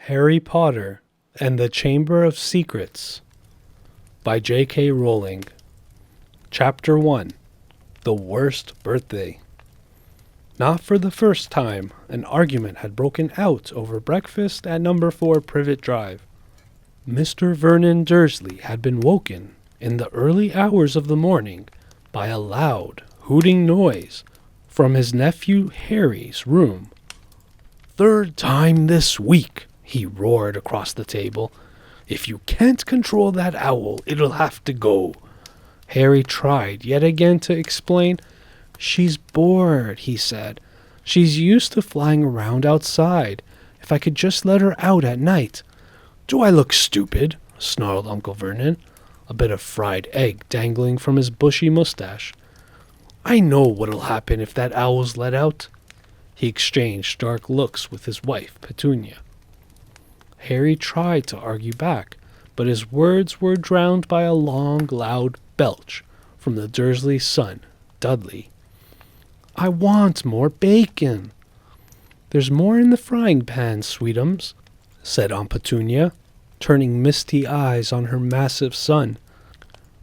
Harry Potter and the Chamber of Secrets by J.K. Rowling. Chapter 1. The Worst Birthday. Not for the first time, an argument had broken out over breakfast at number 4 Privet Drive. Mr. Vernon Dursley had been woken in the early hours of the morning by a loud, hooting noise from his nephew Harry's room. "Third time this week," he roared across the table. "If you can't control that owl, it'll have to go." Harry tried yet again to explain. "She's bored," he said. "She's used to flying around outside. If I could just let her out at night." "Do I look stupid?" snarled Uncle Vernon, a bit of fried egg dangling from his bushy mustache. "I know what'll happen if that owl's let out." He exchanged dark looks with his wife, Petunia. Harry tried to argue back, but his words were drowned by a long, loud belch from the Dursley's son, Dudley. "I want more bacon." "There's more in the frying pan, sweetums," said Aunt Petunia, turning misty eyes on her massive son.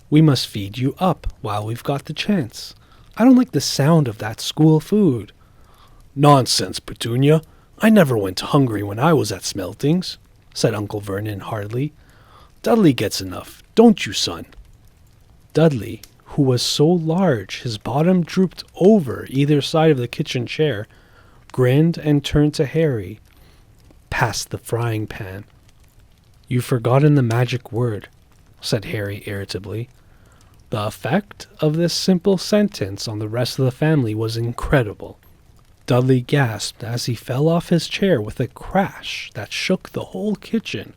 "We must feed you up while we've got the chance. I don't like the sound of that school food." "Nonsense, Petunia. I never went hungry when I was at Smeltings," said Uncle Vernon hardly. "Dudley gets enough, don't you, son?" Dudley, who was so large his bottom drooped over either side of the kitchen chair, grinned and turned to Harry. "Pass the frying pan." "You've forgotten the magic word," said Harry irritably. The effect of this simple sentence on the rest of the family was incredible. Dudley gasped as he fell off his chair with a crash that shook the whole kitchen.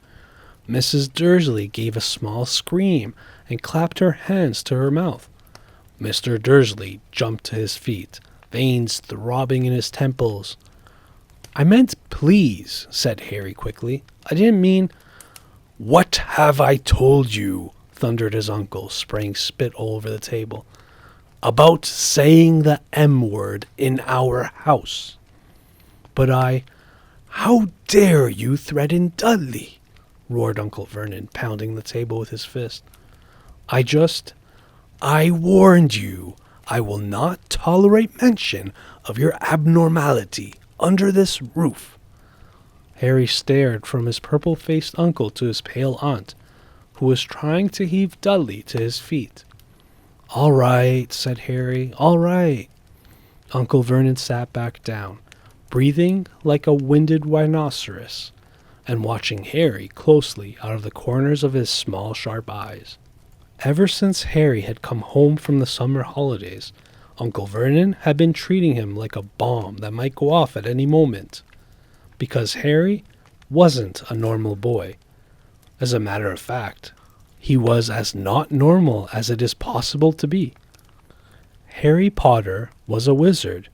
Mrs. Dursley gave a small scream and clapped her hands to her mouth. Mr. Dursley jumped to his feet, veins throbbing in his temples. "I meant please," said Harry quickly. "I didn't mean—" "What have I told you?" thundered his uncle, spraying spit all over the table. "About saying the M word in our house." "But How dare you threaten Dudley?" roared Uncle Vernon, pounding the table with his fist. I warned you. I will not tolerate mention of your abnormality under this roof." Harry stared from his purple-faced uncle to his pale aunt, who was trying to heave Dudley to his feet. "All right," said Harry, "all right." Uncle Vernon sat back down, breathing like a winded rhinoceros, and watching Harry closely out of the corners of his small, sharp eyes. Ever since Harry had come home from the summer holidays, Uncle Vernon had been treating him like a bomb that might go off at any moment, because Harry wasn't a normal boy. As a matter of fact, he was as not normal as it is possible to be. Harry Potter was a wizard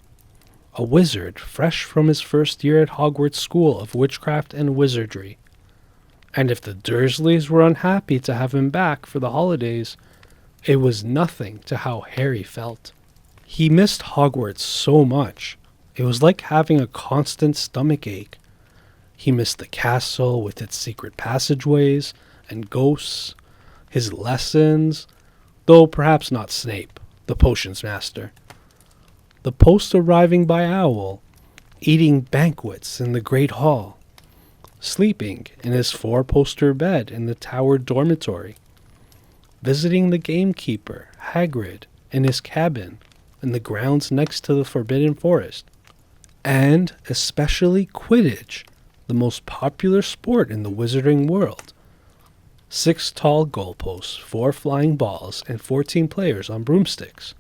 fresh from his first year at Hogwarts School of Witchcraft and Wizardry. And if the Dursleys were unhappy to have him back for the holidays, it was nothing to how Harry felt. He missed Hogwarts so much. It was like having a constant stomach ache. He missed the castle with its secret passageways and ghosts, his lessons, though perhaps not Snape, the potions master, the post-arriving by owl, eating banquets in the great hall, sleeping in his 4-poster bed in the towered dormitory, visiting the gamekeeper, Hagrid, in his cabin in the grounds next to the Forbidden Forest, and especially Quidditch, the most popular sport in the wizarding world. 6 tall goalposts, 4 flying balls, and 14 players on broomsticks.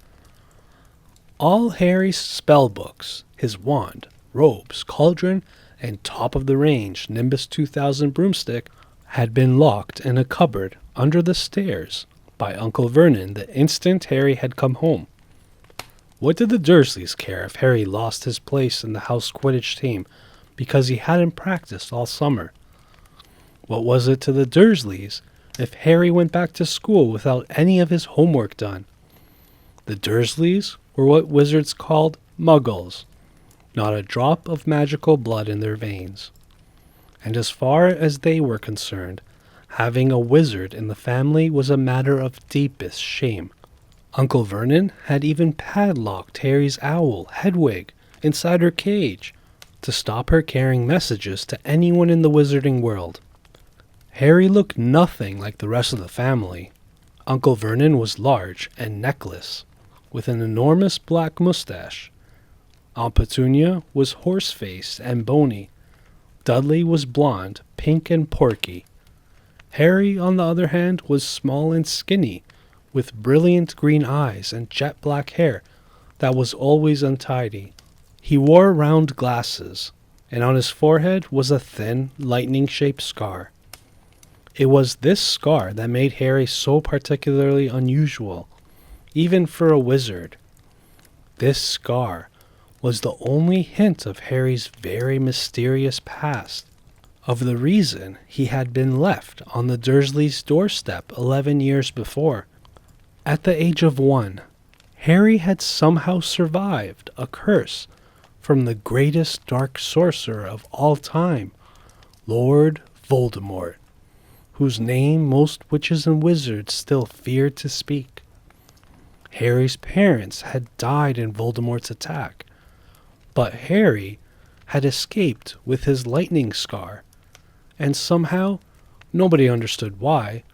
All Harry's spell books, his wand, robes, cauldron, and top-of-the-range Nimbus 2000 broomstick had been locked in a cupboard under the stairs by Uncle Vernon the instant Harry had come home. What did the Dursleys care if Harry lost his place in the house Quidditch team because he hadn't practiced all summer? What was it to the Dursleys if Harry went back to school without any of his homework done? The Dursleys were what wizards called muggles, not a drop of magical blood in their veins. and as far as they were concerned, having a wizard in the family was a matter of deepest shame. Uncle Vernon had even padlocked Harry's owl, Hedwig, inside her cage to stop her carrying messages to anyone in the wizarding world. Harry looked nothing like the rest of the family. Uncle Vernon was large and necklace, with an enormous black mustache. Aunt Petunia was horse-faced and bony. Dudley was blonde, pink and porky. Harry, on the other hand, was small and skinny, with brilliant green eyes and jet black hair that was always untidy. He wore round glasses, and on his forehead was a thin, lightning-shaped scar. It was this scar that made Harry so particularly unusual, even for a wizard. This scar was the only hint of Harry's very mysterious past, of the reason he had been left on the Dursleys' doorstep 11 years before. At the age of 1, Harry had somehow survived a curse from the greatest dark sorcerer of all time, Lord Voldemort, whose name most witches and wizards still feared to speak. Harry's parents had died in Voldemort's attack, but Harry had escaped with his lightning scar, and somehow, nobody understood why,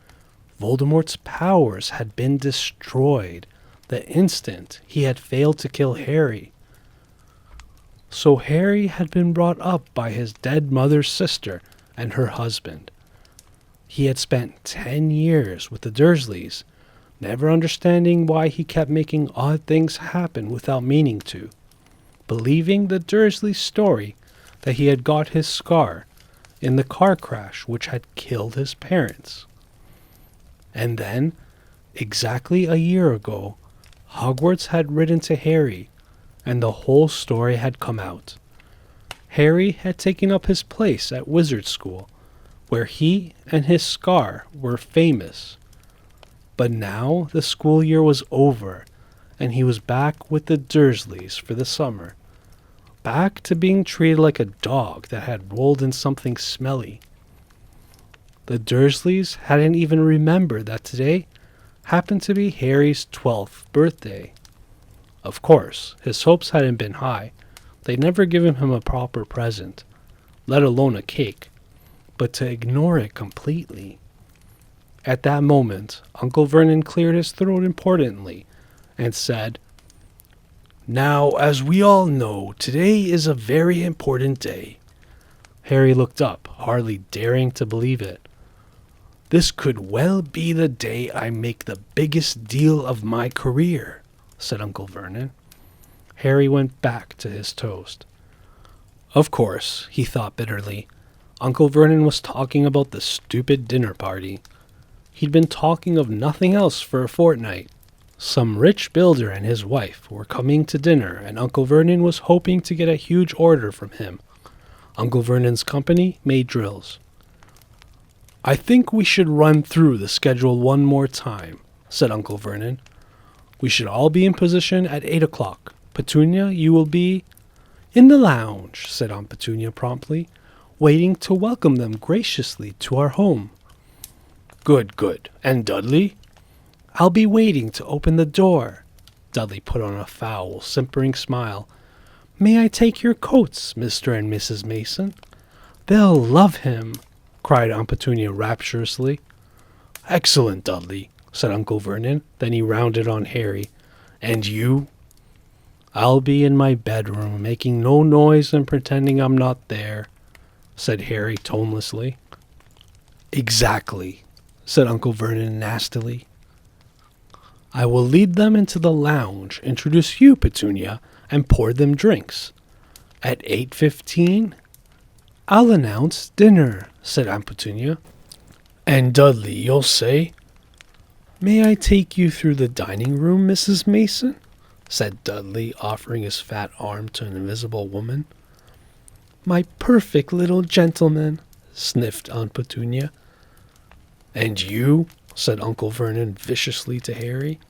Voldemort's powers had been destroyed the instant he had failed to kill Harry. So Harry had been brought up by his dead mother's sister and her husband. He had spent 10 years with the Dursleys, never understanding why he kept making odd things happen without meaning to, believing the Dursley story that he had got his scar in the car crash which had killed his parents. And then, exactly a year ago, Hogwarts had written to Harry, and the whole story had come out. Harry had taken up his place at wizard school, where he and his scar were famous. But now the school year was over, and he was back with the Dursleys for the summer. Back to being treated like a dog that had rolled in something smelly. The Dursleys hadn't even remembered that today happened to be Harry's 12th birthday. Of course, his hopes hadn't been high. They'd never given him a proper present, let alone a cake, but to ignore it completely. At that moment, Uncle Vernon cleared his throat importantly and said, "Now, as we all know, today is a very important day." Harry looked up, hardly daring to believe it. "This could well be the day I make the biggest deal of my career," said Uncle Vernon. Harry went back to his toast. Of course, he thought bitterly, Uncle Vernon was talking about the stupid dinner party. He'd been talking of nothing else for a fortnight. Some rich builder and his wife were coming to dinner, and Uncle Vernon was hoping to get a huge order from him. Uncle Vernon's company made drills. "I think we should run through the schedule one more time," said Uncle Vernon. "We should all be in position at 8 o'clock. Petunia, you will be—" "In the lounge," said Aunt Petunia promptly, "waiting to welcome them graciously to our home." "Good, good. And Dudley?" "I'll be waiting to open the door." Dudley put on a foul, simpering smile. "May I take your coats, Mr. and Mrs. Mason?" "They'll love him," cried Aunt Petunia rapturously. "Excellent, Dudley," said Uncle Vernon. Then he rounded on Harry. "And you?" "I'll be in my bedroom, making no noise and pretending I'm not there," said Harry tonelessly. "Exactly," said Uncle Vernon nastily. "I will lead them into the lounge, introduce you, Petunia, and pour them drinks. At 8:15, I'll announce dinner," said Aunt Petunia. "And Dudley, you'll say—" "May I take you through the dining room, Mrs. Mason?" said Dudley, offering his fat arm to an invisible woman. "My perfect little gentleman," sniffed Aunt Petunia. "And you?" said Uncle Vernon viciously to Harry.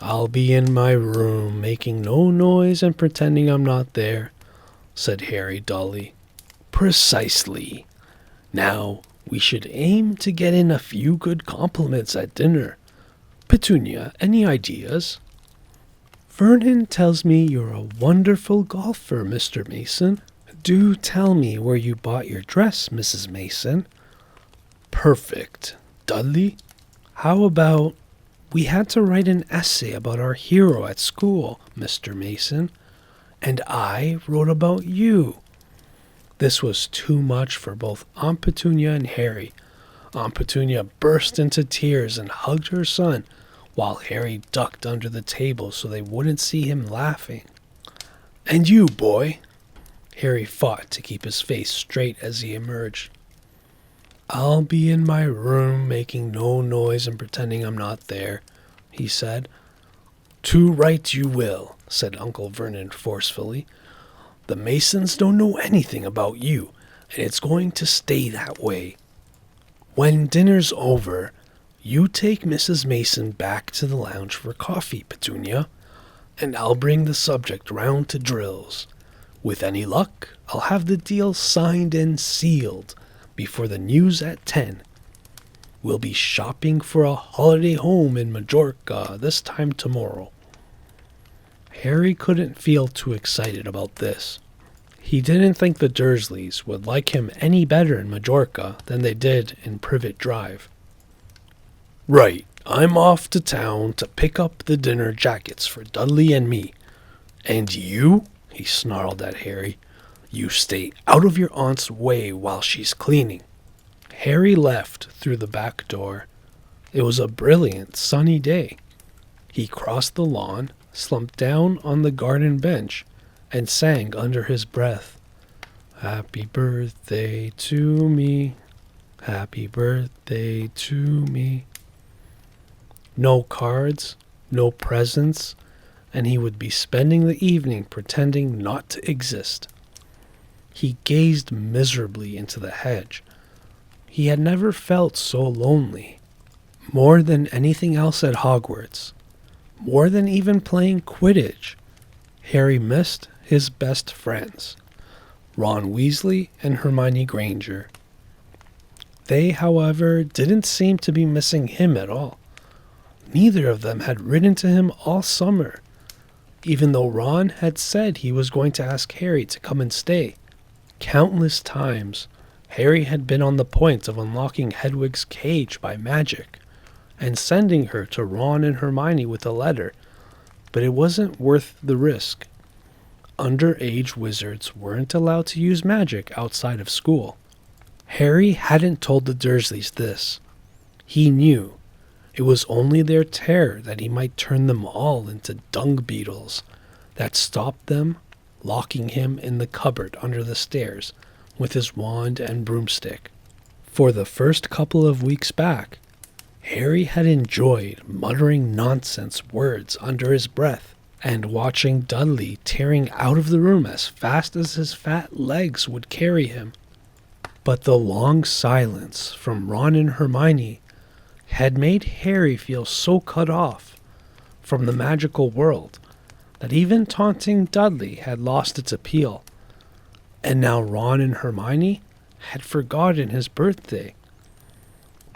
"I'll be in my room, making no noise and pretending I'm not there," said Harry dully. "Precisely," Now, we should aim to get in a few good compliments at dinner. Petunia, any ideas? Vernon tells me you're a wonderful golfer, Mr. Mason. Do tell me where you bought your dress, Mrs. Mason. Perfect. Dudley, how about we had to write an essay about our hero at school, Mr. Mason, and I wrote about you. This was too much for both Aunt Petunia and Harry. Aunt Petunia burst into tears and hugged her son, while Harry ducked under the table so they wouldn't see him laughing. And you, boy? Harry fought to keep his face straight as he emerged. I'll be in my room making no noise and pretending I'm not there, he said. Too right you will, said Uncle Vernon forcefully. The Masons don't know anything about you, and it's going to stay that way. When dinner's over, you take Mrs. Mason back to the lounge for coffee, Petunia, and I'll bring the subject round to drills. With any luck, I'll have the deal signed and sealed before the news at 10. We'll be shopping for a holiday home in Majorca this time tomorrow. Harry couldn't feel too excited about this. He didn't think the Dursleys would like him any better in Majorca than they did in Privet Drive. Right, I'm off to town to pick up the dinner jackets for Dudley and me. And you, he snarled at Harry, you stay out of your aunt's way while she's cleaning. Harry left through the back door. It was a brilliant, sunny day. He crossed the lawn, slumped down on the garden bench, and sang under his breath, Happy birthday to me, happy birthday to me. No cards, no presents, and he would be spending the evening pretending not to exist. He gazed miserably into the hedge. He had never felt so lonely. More than anything else at Hogwarts, more than even playing Quidditch, Harry missed his best friends, Ron Weasley and Hermione Granger. They, however, didn't seem to be missing him at all. Neither of them had written to him all summer, even though Ron had said he was going to ask Harry to come and stay. Countless times, Harry had been on the point of unlocking Hedwig's cage by magic and sending her to Ron and Hermione with a letter, but it wasn't worth the risk. Underage wizards weren't allowed to use magic outside of school. Harry hadn't told the Dursleys this. He knew it was only their terror that he might turn them all into dung beetles that stopped them locking him in the cupboard under the stairs with his wand and broomstick. For the first couple of weeks back, Harry had enjoyed muttering nonsense words under his breath and watching Dudley tearing out of the room as fast as his fat legs would carry him. But the long silence from Ron and Hermione had made Harry feel so cut off from the magical world that even taunting Dudley had lost its appeal. And now Ron and Hermione had forgotten his birthday.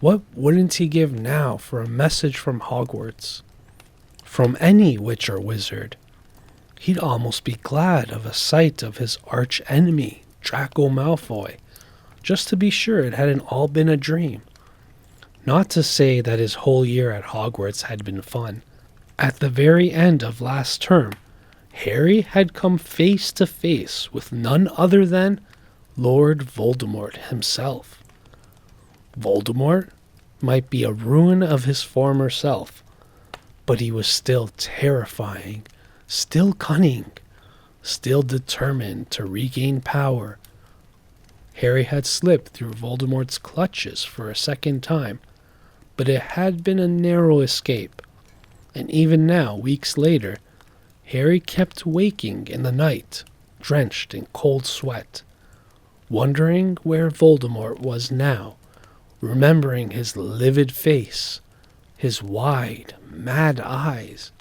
What wouldn't he give now for a message from Hogwarts? From any witch or wizard. He'd almost be glad of a sight of his arch enemy, Draco Malfoy, just to be sure it hadn't all been a dream. Not to say that his whole year at Hogwarts had been fun. At the very end of last term, Harry had come face to face with none other than Lord Voldemort himself. Voldemort might be a ruin of his former self, but he was still terrifying, still cunning, still determined to regain power. Harry had slipped through Voldemort's clutches for a second time, but it had been a narrow escape, and even now, weeks later, Harry kept waking in the night, drenched in cold sweat, wondering where Voldemort was now, remembering his livid face, his wide, mad eyes.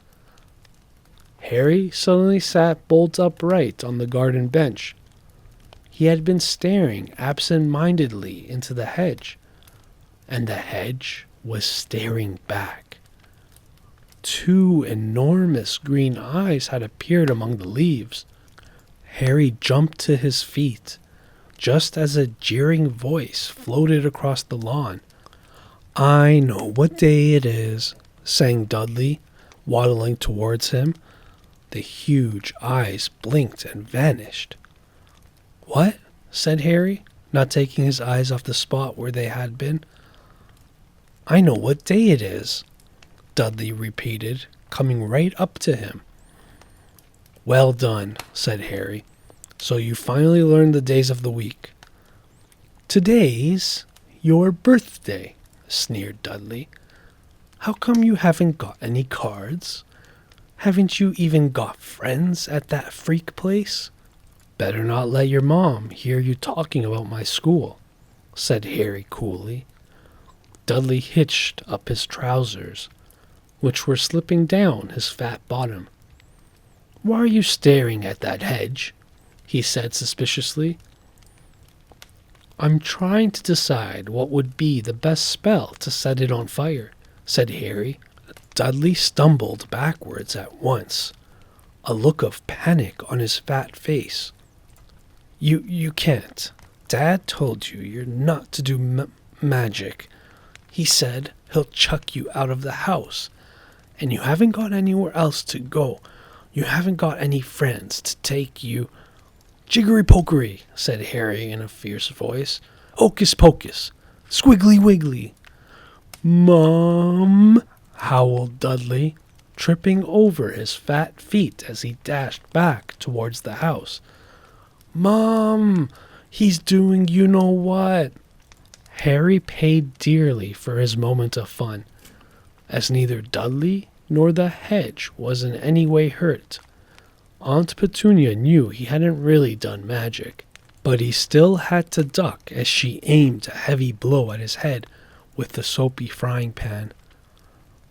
Harry suddenly sat bolt upright on the garden bench. He had been staring absent-mindedly into the hedge, and the hedge was staring back. Two enormous green eyes had appeared among the leaves. Harry jumped to his feet, just as a jeering voice floated across the lawn. "I know what day it is," sang Dudley, waddling towards him. The huge eyes blinked and vanished. "What?" said Harry, not taking his eyes off the spot where they had been. "I know what day it is," Dudley repeated, coming right up to him. "Well done," said Harry. "So you finally learned the days of the week." "Today's your birthday," sneered Dudley. "How come you haven't got any cards? Haven't you even got friends at that freak place?" "Better not let your mom hear you talking about my school," said Harry coolly. Dudley hitched up his trousers, which were slipping down his fat bottom. "Why are you staring at that hedge?" he said suspiciously. "I'm trying to decide what would be the best spell to set it on fire," said Harry. Dudley stumbled backwards at once, a look of panic on his fat face. You can't. Dad told you you're not to do magic. He said he'll chuck you out of the house, and you haven't got anywhere else to go. You haven't got any friends to take you." "Jiggery-pokery," said Harry in a fierce voice. "Hocus-pocus. Squiggly-wiggly." "Mom," howled Dudley, tripping over his fat feet as he dashed back towards the house. "Mom, he's doing you-know-what." Harry paid dearly for his moment of fun, as neither Dudley nor the hedge was in any way hurt. Aunt Petunia knew he hadn't really done magic, but he still had to duck as she aimed a heavy blow at his head with the soapy frying pan.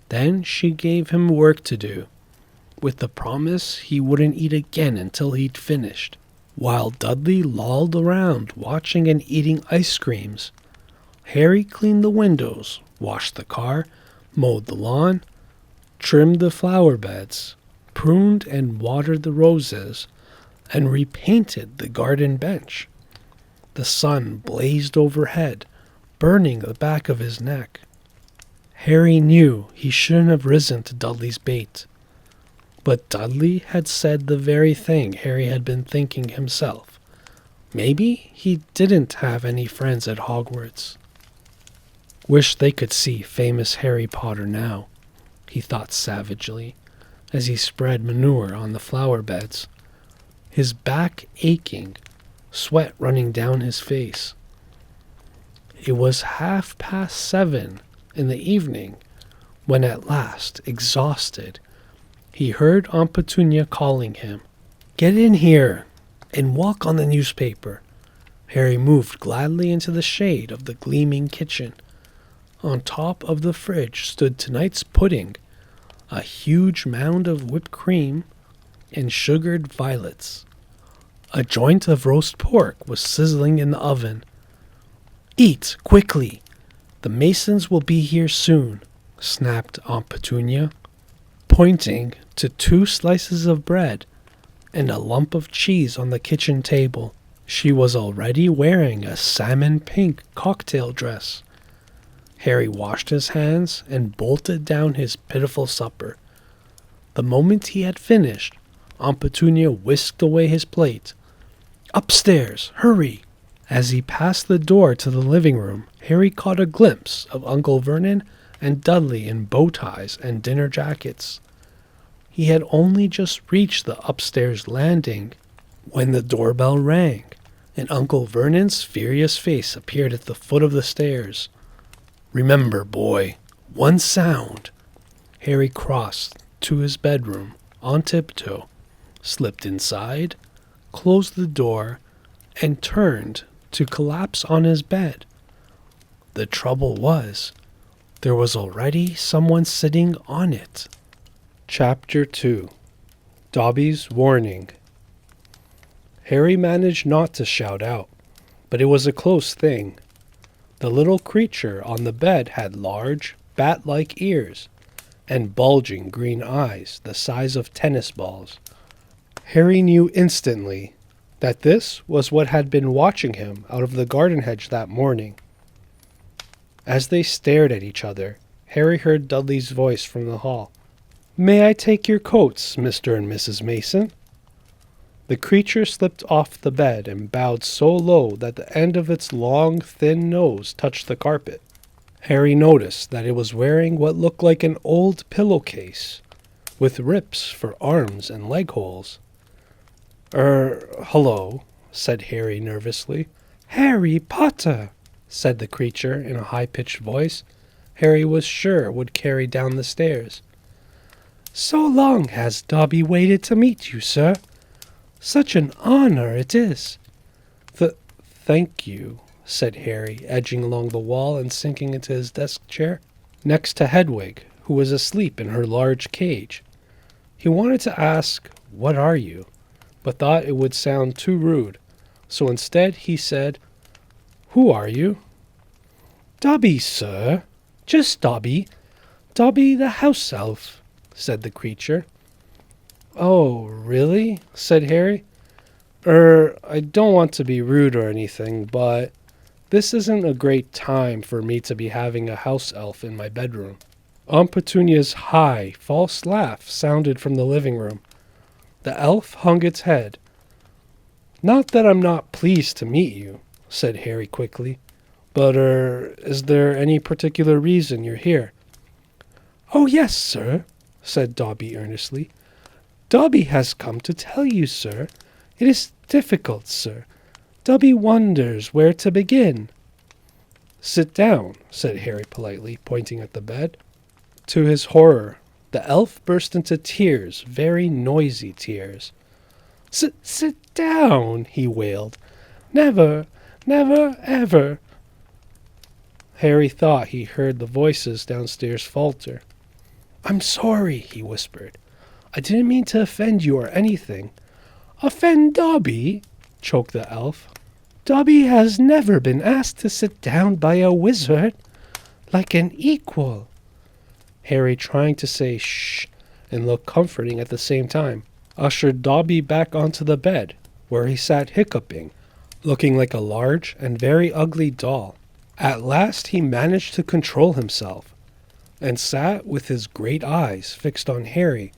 Then she gave him work to do, with the promise he wouldn't eat again until he'd finished. While Dudley lolled around watching and eating ice creams, Harry cleaned the windows, washed the car, mowed the lawn, trimmed the flower beds, pruned and watered the roses, and repainted the garden bench. The sun blazed overhead, burning the back of his neck. Harry knew he shouldn't have risen to Dudley's bait, but Dudley had said the very thing Harry had been thinking himself. Maybe he didn't have any friends at Hogwarts. Wish they could see famous Harry Potter now, he thought savagely, as he spread manure on the flower beds, his back aching, sweat running down his face. It was 7:30 in the evening when at last, exhausted, he heard Aunt Petunia calling him. "Get in here and walk on the newspaper." Harry moved gladly into the shade of the gleaming kitchen. On top of the fridge stood tonight's pudding, a huge mound of whipped cream, and sugared violets. A joint of roast pork was sizzling in the oven. "Eat, quickly! The Masons will be here soon," snapped Aunt Petunia, pointing to 2 slices of bread and a lump of cheese on the kitchen table. She was already wearing a salmon-pink cocktail dress. Harry washed his hands and bolted down his pitiful supper. The moment he had finished, Aunt Petunia whisked away his plate. "Upstairs, hurry!" As he passed the door to the living room, Harry caught a glimpse of Uncle Vernon and Dudley in bow ties and dinner jackets. He had only just reached the upstairs landing when the doorbell rang, and Uncle Vernon's furious face appeared at the foot of the stairs. "Remember, boy, one sound." Harry crossed to his bedroom on tiptoe, slipped inside, closed the door, and turned to collapse on his bed. The trouble was, there was already someone sitting on it. Chapter 2. Dobby's Warning. Harry managed not to shout out, but it was a close thing. The little creature on the bed had large, bat-like ears and bulging green eyes the size of tennis balls. Harry knew instantly that this was what had been watching him out of the garden hedge that morning. As they stared at each other, Harry heard Dudley's voice from the hall. "May I take your coats, Mr. and Mrs. Mason?" The creature slipped off the bed and bowed so low that the end of its long, thin nose touched the carpet. Harry noticed that it was wearing what looked like an old pillowcase, with rips for arms and leg holes. Hello," said Harry nervously. "Harry Potter," said the creature in a high-pitched voice Harry was sure would carry down the stairs. "So long has Dobby waited to meet you, sir. Such an honor it is." Thank you," said Harry, edging along the wall and sinking into his desk chair, next to Hedwig, who was asleep in her large cage. He wanted to ask, "What are you?" but thought it would sound too rude, so instead he said, "Who are you?" "Dobby, sir. Just Dobby. Dobby the house elf," said the creature. "Oh, really?" said Harry. I don't want to be rude or anything, but this isn't a great time for me to be having a house elf in my bedroom." Aunt Petunia's high, false laugh sounded from the living room. The elf hung its head. "Not that I'm not pleased to meet you," said Harry quickly, "but, is there any particular reason you're here?" "Oh, yes, sir," said Dobby earnestly. "Dobby has come to tell you, sir. It is difficult, sir. Dobby wonders where to begin." "Sit down," said Harry politely, pointing at the bed. To his horror, the elf burst into tears, very noisy tears. Sit down," he wailed. "Never, never, ever." Harry thought he heard the voices downstairs falter. "I'm sorry," he whispered. "I didn't mean to offend you or anything." "Offend Dobby?" choked the elf. "Dobby has never been asked to sit down by a wizard like an equal." Harry, trying to say shh and look comforting at the same time, ushered Dobby back onto the bed, where he sat hiccuping, looking like a large and very ugly doll. At last he managed to control himself, and sat with his great eyes fixed on Harry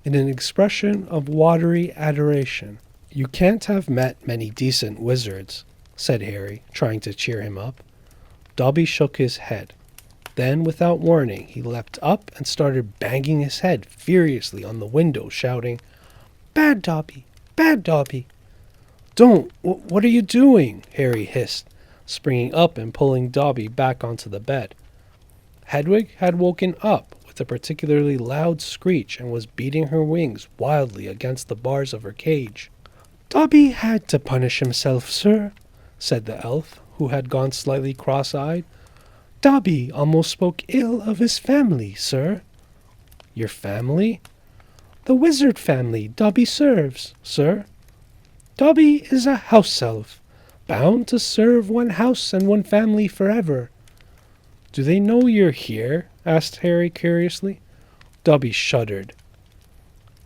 in an expression of watery adoration. "You can't have met many decent wizards," said Harry, trying to cheer him up. Dobby shook his head. Then, without warning, he leapt up and started banging his head furiously on the window, shouting, "Bad Dobby! Bad Dobby!" "Don't! What are you doing?" Harry hissed, springing up and pulling Dobby back onto the bed. Hedwig had woken up with a particularly loud screech and was beating her wings wildly against the bars of her cage. "Dobby had to punish himself, sir," said the elf, who had gone slightly cross-eyed. "Dobby almost spoke ill of his family, sir." "Your family?" "The wizard family Dobby serves, sir. Dobby is a house elf, bound to serve one house and one family forever." "Do they know you're here?" asked Harry curiously. Dobby shuddered.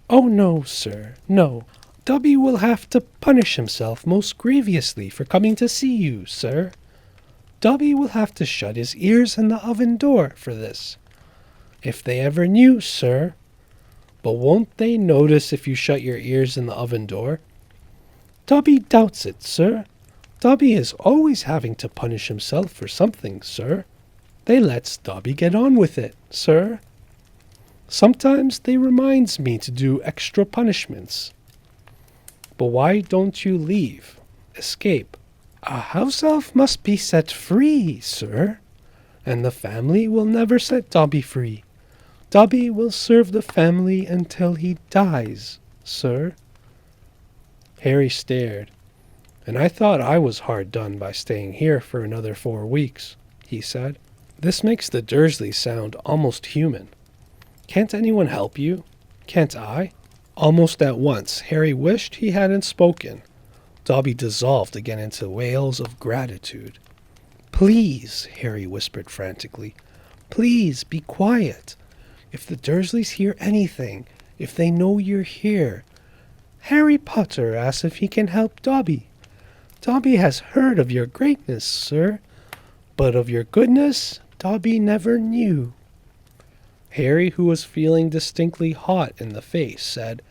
"Oh, no, sir, no. Dobby will have to punish himself most grievously for coming to see you, sir. Dobby will have to shut his ears in the oven door for this. If they ever knew, sir." "But won't they notice if you shut your ears in the oven door?" "Dobby doubts it, sir. Dobby is always having to punish himself for something, sir. They lets Dobby get on with it, sir. Sometimes they reminds me to do extra punishments." "But why don't you leave? Escape?" "A house elf must be set free, sir. And the family will never set Dobby free. Dobby will serve the family until he dies, sir." Harry stared. "And I thought I was hard done by staying here for another 4 weeks," he said. "This makes the Dursleys sound almost human. Can't anyone help you? Can't I?" Almost at once, Harry wished he hadn't spoken. Dobby dissolved again into wails of gratitude. "Please," Harry whispered frantically, "please be quiet. If the Dursleys hear anything, if they know you're here. Harry Potter asks if he can help Dobby. Dobby has heard of your greatness, sir, but of your goodness Dobby never knew." Harry, who was feeling distinctly hot in the face, said,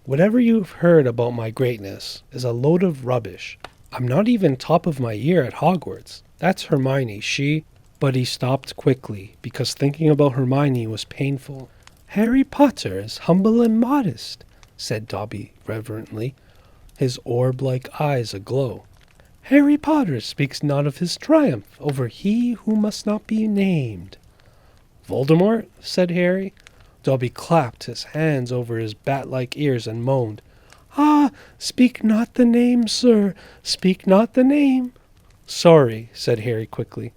"Whatever you've heard about my greatness is a load of rubbish. I'm not even top of my year at Hogwarts. That's Hermione, she—" But he stopped quickly, because thinking about Hermione was painful. "Harry Potter is humble and modest," said Dobby reverently, his orb-like eyes aglow. "Harry Potter speaks not of his triumph over he who must not be named." "Voldemort?" said Harry. Dobby clapped his hands over his bat-like ears and moaned, "Ah, speak not the name, sir, speak not the name." "Sorry," said Harry quickly.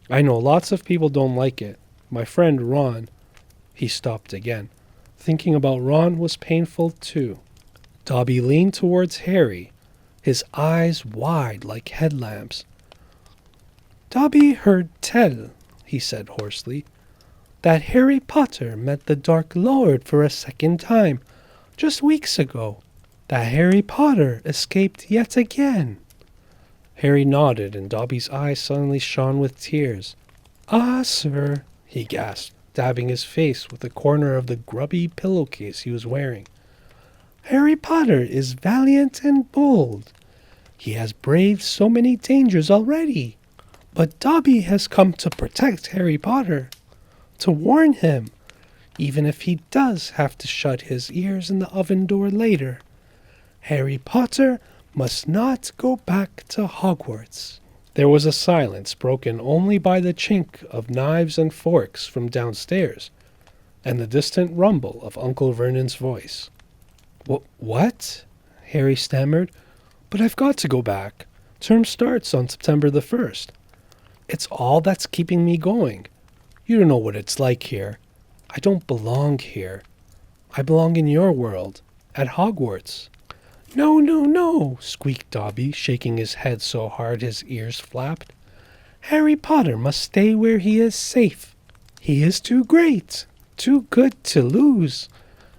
"I know lots of people don't like it. My friend Ron—" He stopped again. Thinking about Ron was painful too. Dobby leaned towards Harry, his eyes wide like headlamps. "Dobby heard tell," he said hoarsely, "that Harry Potter met the Dark Lord for a second time, just weeks ago. That Harry Potter escaped yet again." Harry nodded, and Dobby's eyes suddenly shone with tears. "Ah, sir," he gasped, dabbing his face with the corner of the grubby pillowcase he was wearing. "Harry Potter is valiant and bold. He has braved so many dangers already. But Dobby has come to protect Harry Potter, to warn him, even if he does have to shut his ears in the oven door later. Harry Potter must not go back to Hogwarts." There was a silence broken only by the chink of knives and forks from downstairs, and the distant rumble of Uncle Vernon's voice. What?" Harry stammered. "But I've got to go back. Term starts on September the 1st. It's all that's keeping me going. You don't know what it's like here. I don't belong here. I belong in your world, at Hogwarts." "No, no, no," squeaked Dobby, shaking his head so hard his ears flapped. "Harry Potter must stay where he is safe. He is too great, too good to lose.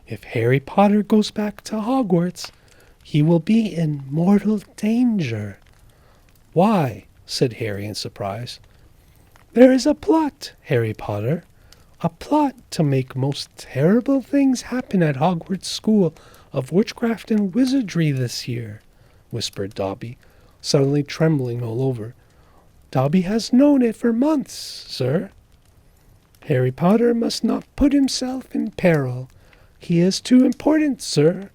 If Harry Potter goes back to Hogwarts, he will be in mortal danger." "Why?" said Harry in surprise. "There is a plot, Harry Potter. A plot to make most terrible things happen at Hogwarts School of Witchcraft and Wizardry this year," whispered Dobby, suddenly trembling all over. "Dobby has known it for months, sir. Harry Potter must not put himself in peril. He is too important, sir."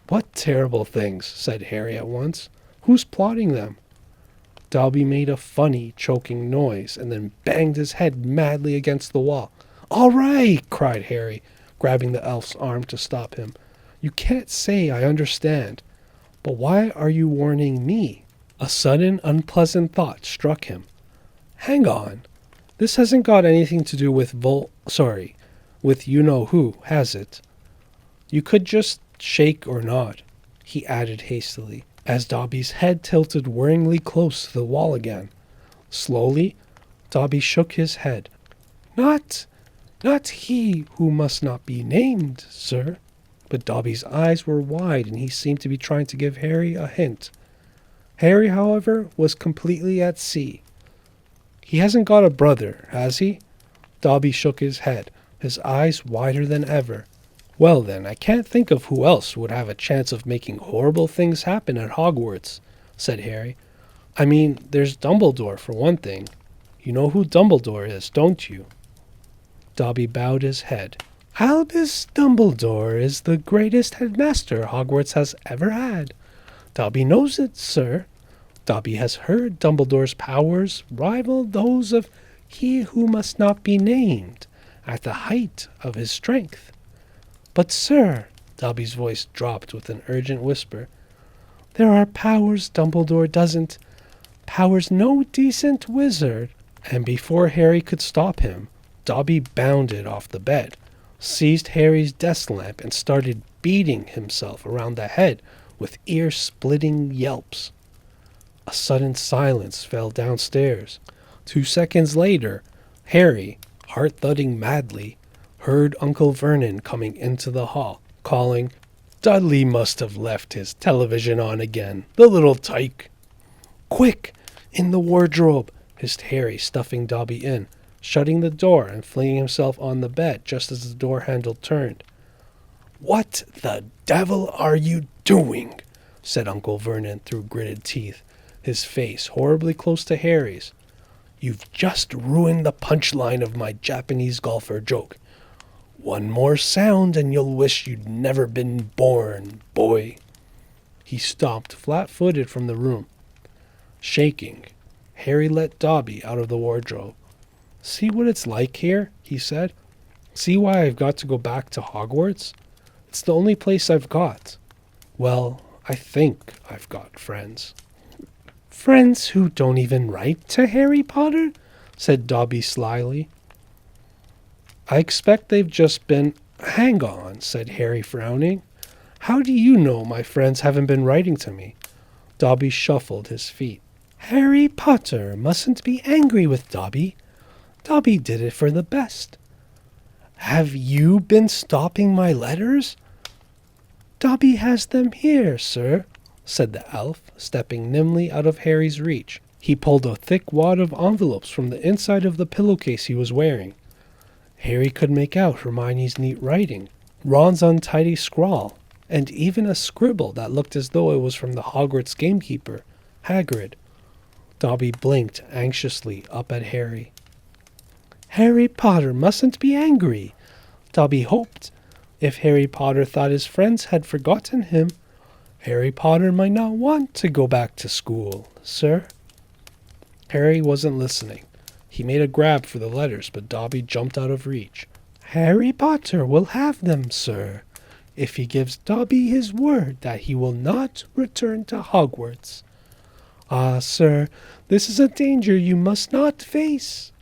"What terrible things?" said Harry at once. "Who's plotting them?" Dobby made a funny, choking noise and then banged his head madly against the wall. "All right!" cried Harry, grabbing the elf's arm to stop him. "You can't say I understand. But why are you warning me?" A sudden, unpleasant thought struck him. "Hang on. This hasn't got anything to do with with you-know-who, has it? You could just shake or nod," he added hastily, as Dobby's head tilted worryingly close to the wall again. Slowly, Dobby shook his head. Not he who must not be named, sir." But Dobby's eyes were wide, and he seemed to be trying to give Harry a hint. Harry, however, was completely at sea. "He hasn't got a brother, has he?" Dobby shook his head, his eyes wider than ever. "Well then, I can't think of who else would have a chance of making horrible things happen at Hogwarts," said Harry. "I mean, there's Dumbledore for one thing. You know who Dumbledore is, don't you?" Dobby bowed his head. "Albus Dumbledore is the greatest headmaster Hogwarts has ever had. Dobby knows it, sir. Dobby has heard Dumbledore's powers rival those of he who must not be named at the height of his strength. But, sir," Dobby's voice dropped with an urgent whisper, "there are powers Dumbledore doesn't, powers no decent wizard." And before Harry could stop him, Dobby bounded off the bed, seized Harry's desk lamp, and started beating himself around the head with ear-splitting yelps. A sudden silence fell downstairs. 2 seconds later, Harry, heart thudding madly, heard Uncle Vernon coming into the hall, calling, "Dudley must have left his television on again, the little tyke." "Quick! In the wardrobe!" hissed Harry, stuffing Dobby in, shutting the door and flinging himself on the bed just as the door handle turned. "What the devil are you doing?" said Uncle Vernon through gritted teeth, his face horribly close to Harry's. "You've just ruined the punchline of my Japanese golfer joke. One more sound and you'll wish you'd never been born, boy." He stomped flat-footed from the room. Shaking, Harry let Dobby out of the wardrobe. "See what it's like here?" he said. "See why I've got to go back to Hogwarts? It's the only place I've got. Well, I think I've got friends." "Friends who don't even write to Harry Potter?" said Dobby slyly. "I expect they've just been—" "Hang on," said Harry, frowning. "How do you know my friends haven't been writing to me?" Dobby shuffled his feet. "Harry Potter mustn't be angry with Dobby. Dobby did it for the best." "Have you been stopping my letters?" "Dobby has them here, sir," said the elf, stepping nimbly out of Harry's reach. He pulled a thick wad of envelopes from the inside of the pillowcase he was wearing. Harry could make out Hermione's neat writing, Ron's untidy scrawl, and even a scribble that looked as though it was from the Hogwarts gamekeeper, Hagrid. Dobby blinked anxiously up at Harry. "Harry Potter mustn't be angry," Dobby hoped. If Harry Potter thought his friends had forgotten him, Harry Potter might not want to go back to school, sir. Harry wasn't listening. He made a grab for the letters, but Dobby jumped out of reach. "Harry Potter will have them, sir, if he gives Dobby his word that he will not return to Hogwarts. Ah, sir, this is a danger you must not face.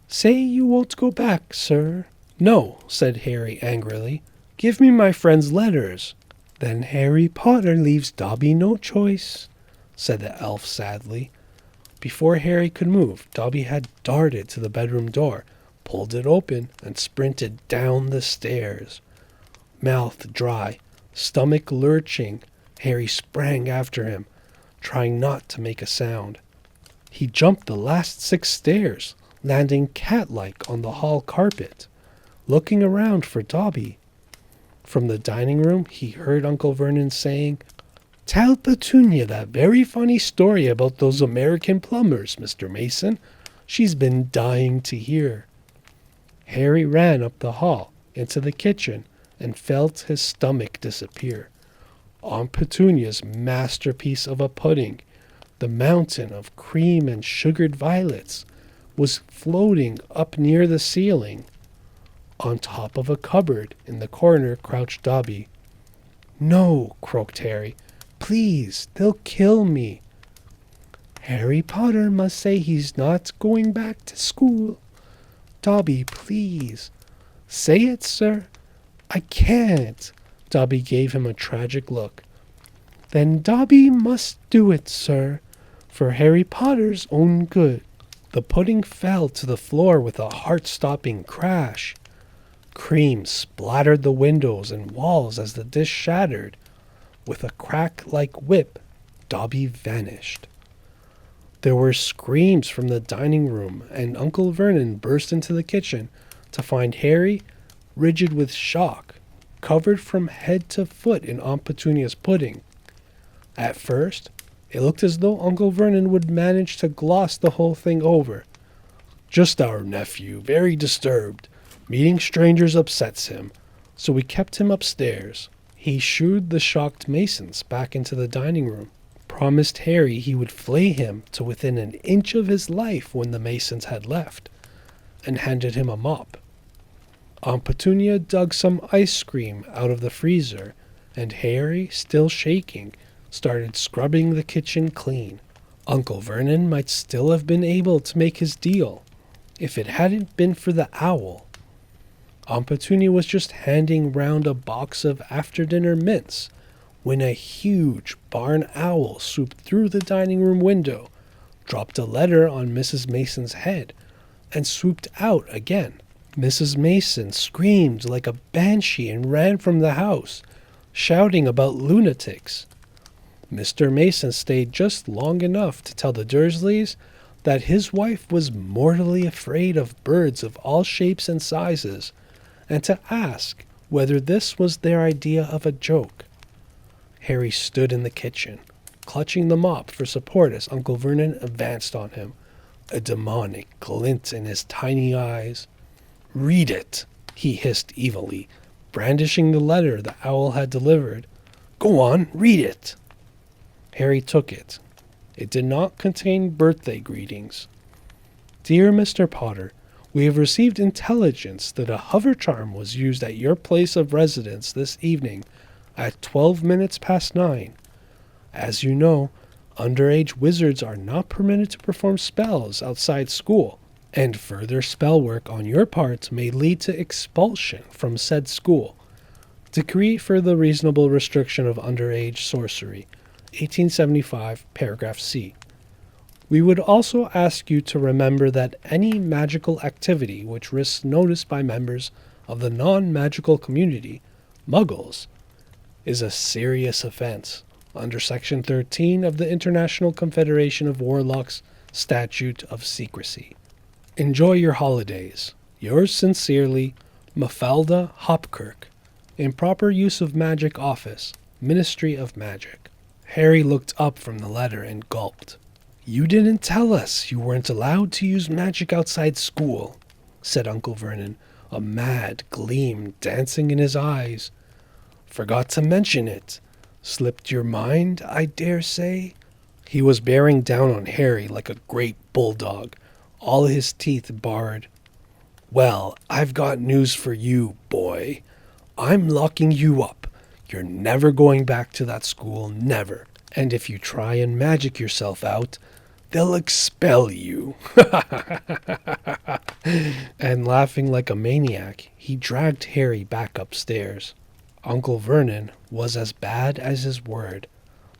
Say you won't go back, sir." "No," said Harry angrily. "Give me my friend's letters." "Then Harry Potter leaves Dobby no choice," said the elf sadly. Before Harry could move, Dobby had darted to the bedroom door, pulled it open, and sprinted down the stairs. Mouth dry, stomach lurching, Harry sprang after him, trying not to make a sound. He jumped the last 6 stairs, landing cat-like on the hall carpet, looking around for Dobby. From the dining room, he heard Uncle Vernon saying, "Tell Petunia that very funny story about those American plumbers, Mr. Mason. She's been dying to hear." Harry ran up the hall, into the kitchen, and felt his stomach disappear. Aunt Petunia's masterpiece of a pudding, the mountain of cream and sugared violets, was floating up near the ceiling. On top of a cupboard in the corner crouched Dobby. "No," croaked Harry. "Please, they'll kill me." "Harry Potter must say he's not going back to school. Dobby, please." "Say it, sir." "I can't." Dobby gave him a tragic look. "Then Dobby must do it, sir, for Harry Potter's own good." The pudding fell to the floor with a heart-stopping crash. Cream splattered the windows and walls as the dish shattered. With a crack like whip, Dobby vanished. There were screams from the dining room, and Uncle Vernon burst into the kitchen to find Harry, rigid with shock, covered from head to foot in Aunt Petunia's pudding. At first, it looked as though Uncle Vernon would manage to gloss the whole thing over. "Just our nephew, very disturbed. Meeting strangers upsets him, so we kept him upstairs." He shooed the shocked Masons back into the dining room, promised Harry he would flay him to within an inch of his life when the Masons had left, and handed him a mop. Aunt Petunia dug some ice cream out of the freezer, and Harry, still shaking, started scrubbing the kitchen clean. Uncle Vernon might still have been able to make his deal, if it hadn't been for the owl. Aunt Petunia was just handing round a box of after-dinner mints when a huge barn owl swooped through the dining room window, dropped a letter on Mrs. Mason's head, and swooped out again. Mrs. Mason screamed like a banshee and ran from the house, shouting about lunatics. Mr. Mason stayed just long enough to tell the Dursleys that his wife was mortally afraid of birds of all shapes and sizes, and to ask whether this was their idea of a joke. Harry stood in the kitchen, clutching the mop for support as Uncle Vernon advanced on him, a demonic glint in his tiny eyes. "Read it," he hissed evilly, brandishing the letter the owl had delivered. "Go on, read it." Harry took it. It did not contain birthday greetings. "Dear Mr. Potter, we have received intelligence that a hover charm was used at your place of residence this evening at 12 minutes past 9. As you know, underage wizards are not permitted to perform spells outside school, and further spell work on your part may lead to expulsion from said school. Decree for the reasonable restriction of underage sorcery, 1875, paragraph C. We would also ask you to remember that any magical activity which risks notice by members of the non-magical community, Muggles, is a serious offense under Section 13 of the International Confederation of Warlocks Statute of Secrecy. Enjoy your holidays. Yours sincerely, Mafalda Hopkirk. Improper use of magic office, Ministry of Magic." Harry looked up from the letter and gulped. "You didn't tell us you weren't allowed to use magic outside school," said Uncle Vernon, a mad gleam dancing in his eyes. "Forgot to mention it. Slipped your mind, I dare say?" He was bearing down on Harry like a great bulldog, all his teeth bared. "Well, I've got news for you, boy. I'm locking you up. You're never going back to that school, never. And if you try and magic yourself out, they'll expel you." And laughing like a maniac, he dragged Harry back upstairs. Uncle Vernon was as bad as his word.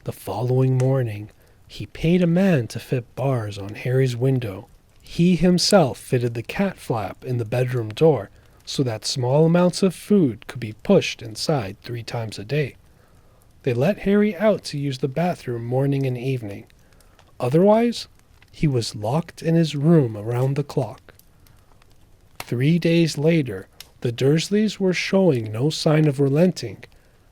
The following morning, he paid a man to fit bars on Harry's window. He himself fitted the cat flap in the bedroom door so that small amounts of food could be pushed inside 3 times a day. They let Harry out to use the bathroom morning and evening. Otherwise, he was locked in his room around the clock. 3 days later, the Dursleys were showing no sign of relenting,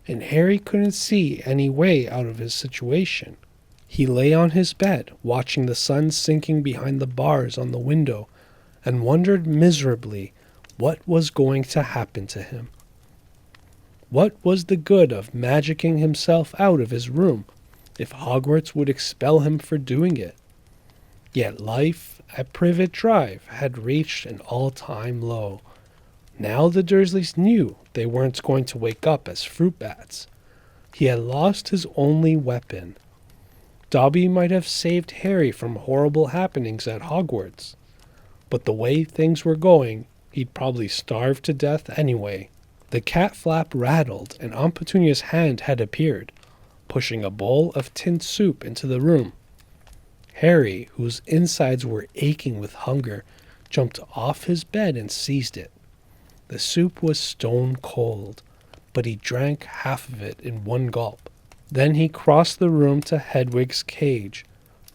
and Harry couldn't see any way out of his situation. He lay on his bed, watching the sun sinking behind the bars on the window, and wondered miserably what was going to happen to him. What was the good of magicking himself out of his room if Hogwarts would expel him for doing it? Yet life at Privet Drive had reached an all-time low. Now the Dursleys knew they weren't going to wake up as fruit bats. He had lost his only weapon. Dobby might have saved Harry from horrible happenings at Hogwarts, but the way things were going, he'd probably starve to death anyway. The cat flap rattled, and Aunt Petunia's hand had appeared, pushing a bowl of tinned soup into the room. Harry, whose insides were aching with hunger, jumped off his bed and seized it. The soup was stone cold, but he drank half of it in one gulp. Then he crossed the room to Hedwig's cage,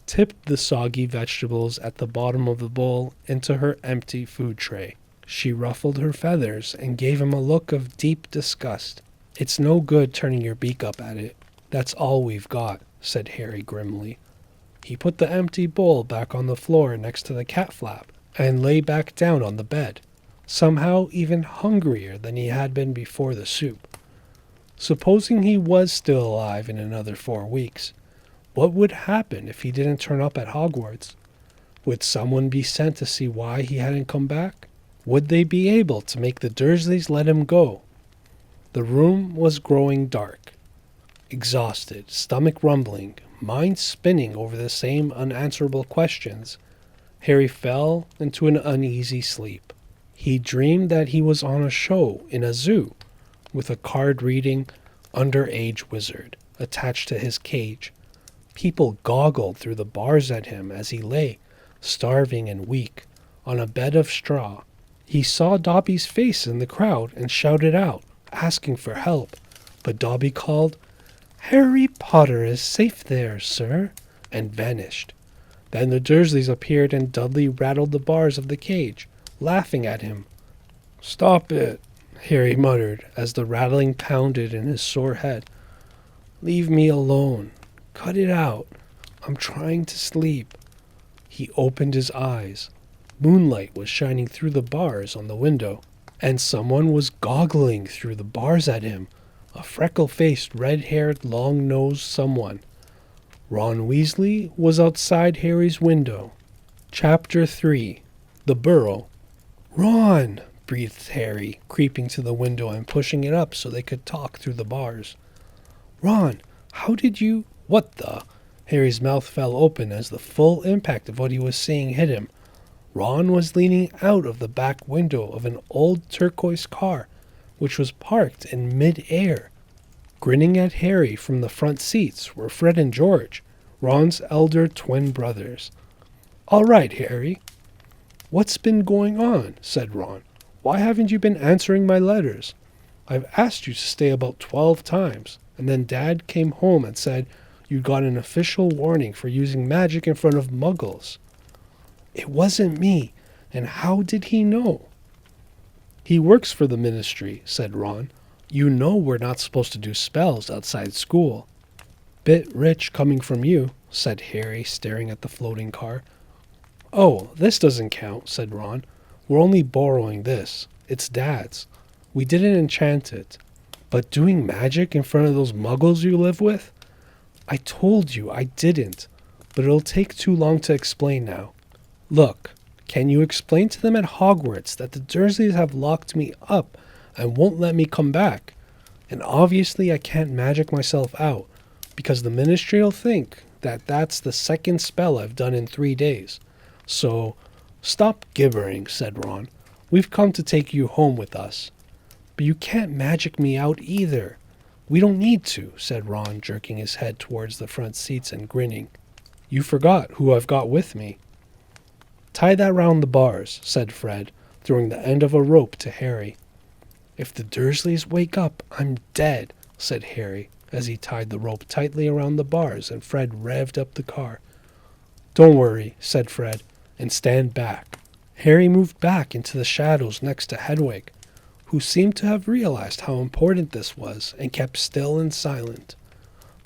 tipped the soggy vegetables at the bottom of the bowl into her empty food tray. She ruffled her feathers and gave him a look of deep disgust. "It's no good turning your beak up at it. That's all we've got," said Harry grimly. He put the empty bowl back on the floor next to the cat flap and lay back down on the bed, somehow even hungrier than he had been before the soup. Supposing he was still alive in another 4 weeks, what would happen if he didn't turn up at Hogwarts? Would someone be sent to see why he hadn't come back? Would they be able to make the Dursleys let him go? The room was growing dark. Exhausted, stomach rumbling, mind spinning over the same unanswerable questions, Harry fell into an uneasy sleep. He dreamed that he was on a show in a zoo, with a card reading "Underage Wizard." attached to his cage. People goggled through the bars at him as he lay, starving and weak, on a bed of straw. He saw Dobby's face in the crowd and shouted out, asking for help. But Dobby called, "Harry Potter is safe there, sir," and vanished. Then the Dursleys appeared and Dudley rattled the bars of the cage, laughing at him. "Stop it," Harry muttered as the rattling pounded in his sore head. "Leave me alone. Cut it out. I'm trying to sleep." He opened his eyes. Moonlight was shining through the bars on the window, and someone was goggling through the bars at him, a freckle-faced, red-haired, long-nosed someone. Ron Weasley was outside Harry's window. Chapter 3. The Burrow. "Ron!" breathed Harry, creeping to the window and pushing it up so they could talk through the bars. "Ron, how did you—" "What the—" Harry's mouth fell open as the full impact of what he was seeing hit him. Ron was leaning out of the back window of an old turquoise car, which was parked in mid-air. Grinning at Harry from the front seats were Fred and George, Ron's elder twin brothers. "All right, Harry." "What's been going on?" said Ron. "Why haven't you been answering my letters? I've asked you to stay about 12 times, and then Dad came home and said you got an official warning for using magic in front of muggles." "It wasn't me, and how did he know?" "He works for the ministry," said Ron. "You know we're not supposed to do spells outside school." "Bit rich coming from you," said Harry, staring at the floating car. "Oh, this doesn't count," said Ron. "We're only borrowing this. It's Dad's. We didn't enchant it. But doing magic in front of those muggles you live with? I told you I didn't, but it'll take too long to explain now. Look, can you explain to them at Hogwarts that the Dursleys have locked me up and won't let me come back? And obviously I can't magic myself out, because the ministry'll think that that's the second spell I've done in 3 days. So, stop gibbering," said Ron. "We've come to take you home with us." "But you can't magic me out either." "We don't need to," said Ron, jerking his head towards the front seats and grinning. "You forgot who I've got with me." "Tie that round the bars," said Fred, throwing the end of a rope to Harry. "If the Dursleys wake up, I'm dead," said Harry, as he tied the rope tightly around the bars and Fred revved up the car. "Don't worry," said Fred, "and stand back." Harry moved back into the shadows next to Hedwig, who seemed to have realized how important this was and kept still and silent.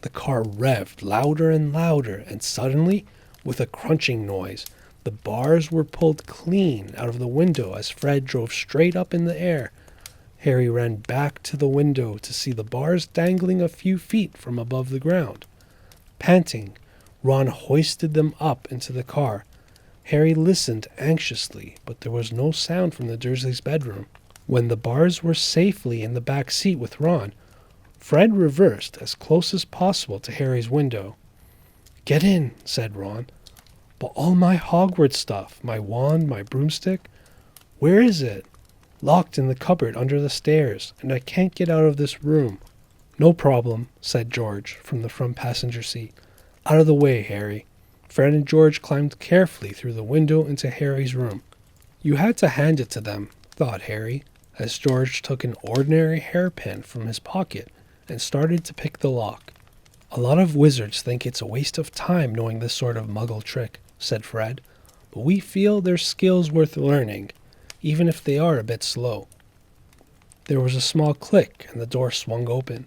The car revved louder and louder, and suddenly, with a crunching noise, the bars were pulled clean out of the window as Fred drove straight up in the air. Harry ran back to the window to see the bars dangling a few feet from above the ground. Panting, Ron hoisted them up into the car. Harry listened anxiously, but there was no sound from the Dursleys' bedroom. When the bars were safely in the back seat with Ron, Fred reversed as close as possible to Harry's window. "Get in," said Ron. "But all my Hogwarts stuff, my wand, my broomstick, where is it?" "Locked in the cupboard under the stairs, and I can't get out of this room." "No problem," said George from the front passenger seat. "Out of the way, Harry." Fred and George climbed carefully through the window into Harry's room. "You had to hand it to them," thought Harry, as George took an ordinary hairpin from his pocket and started to pick the lock. "A lot of wizards think it's a waste of time knowing this sort of muggle trick," said Fred, "but we feel they're skills worth learning, even if they are a bit slow." There was a small click and the door swung open.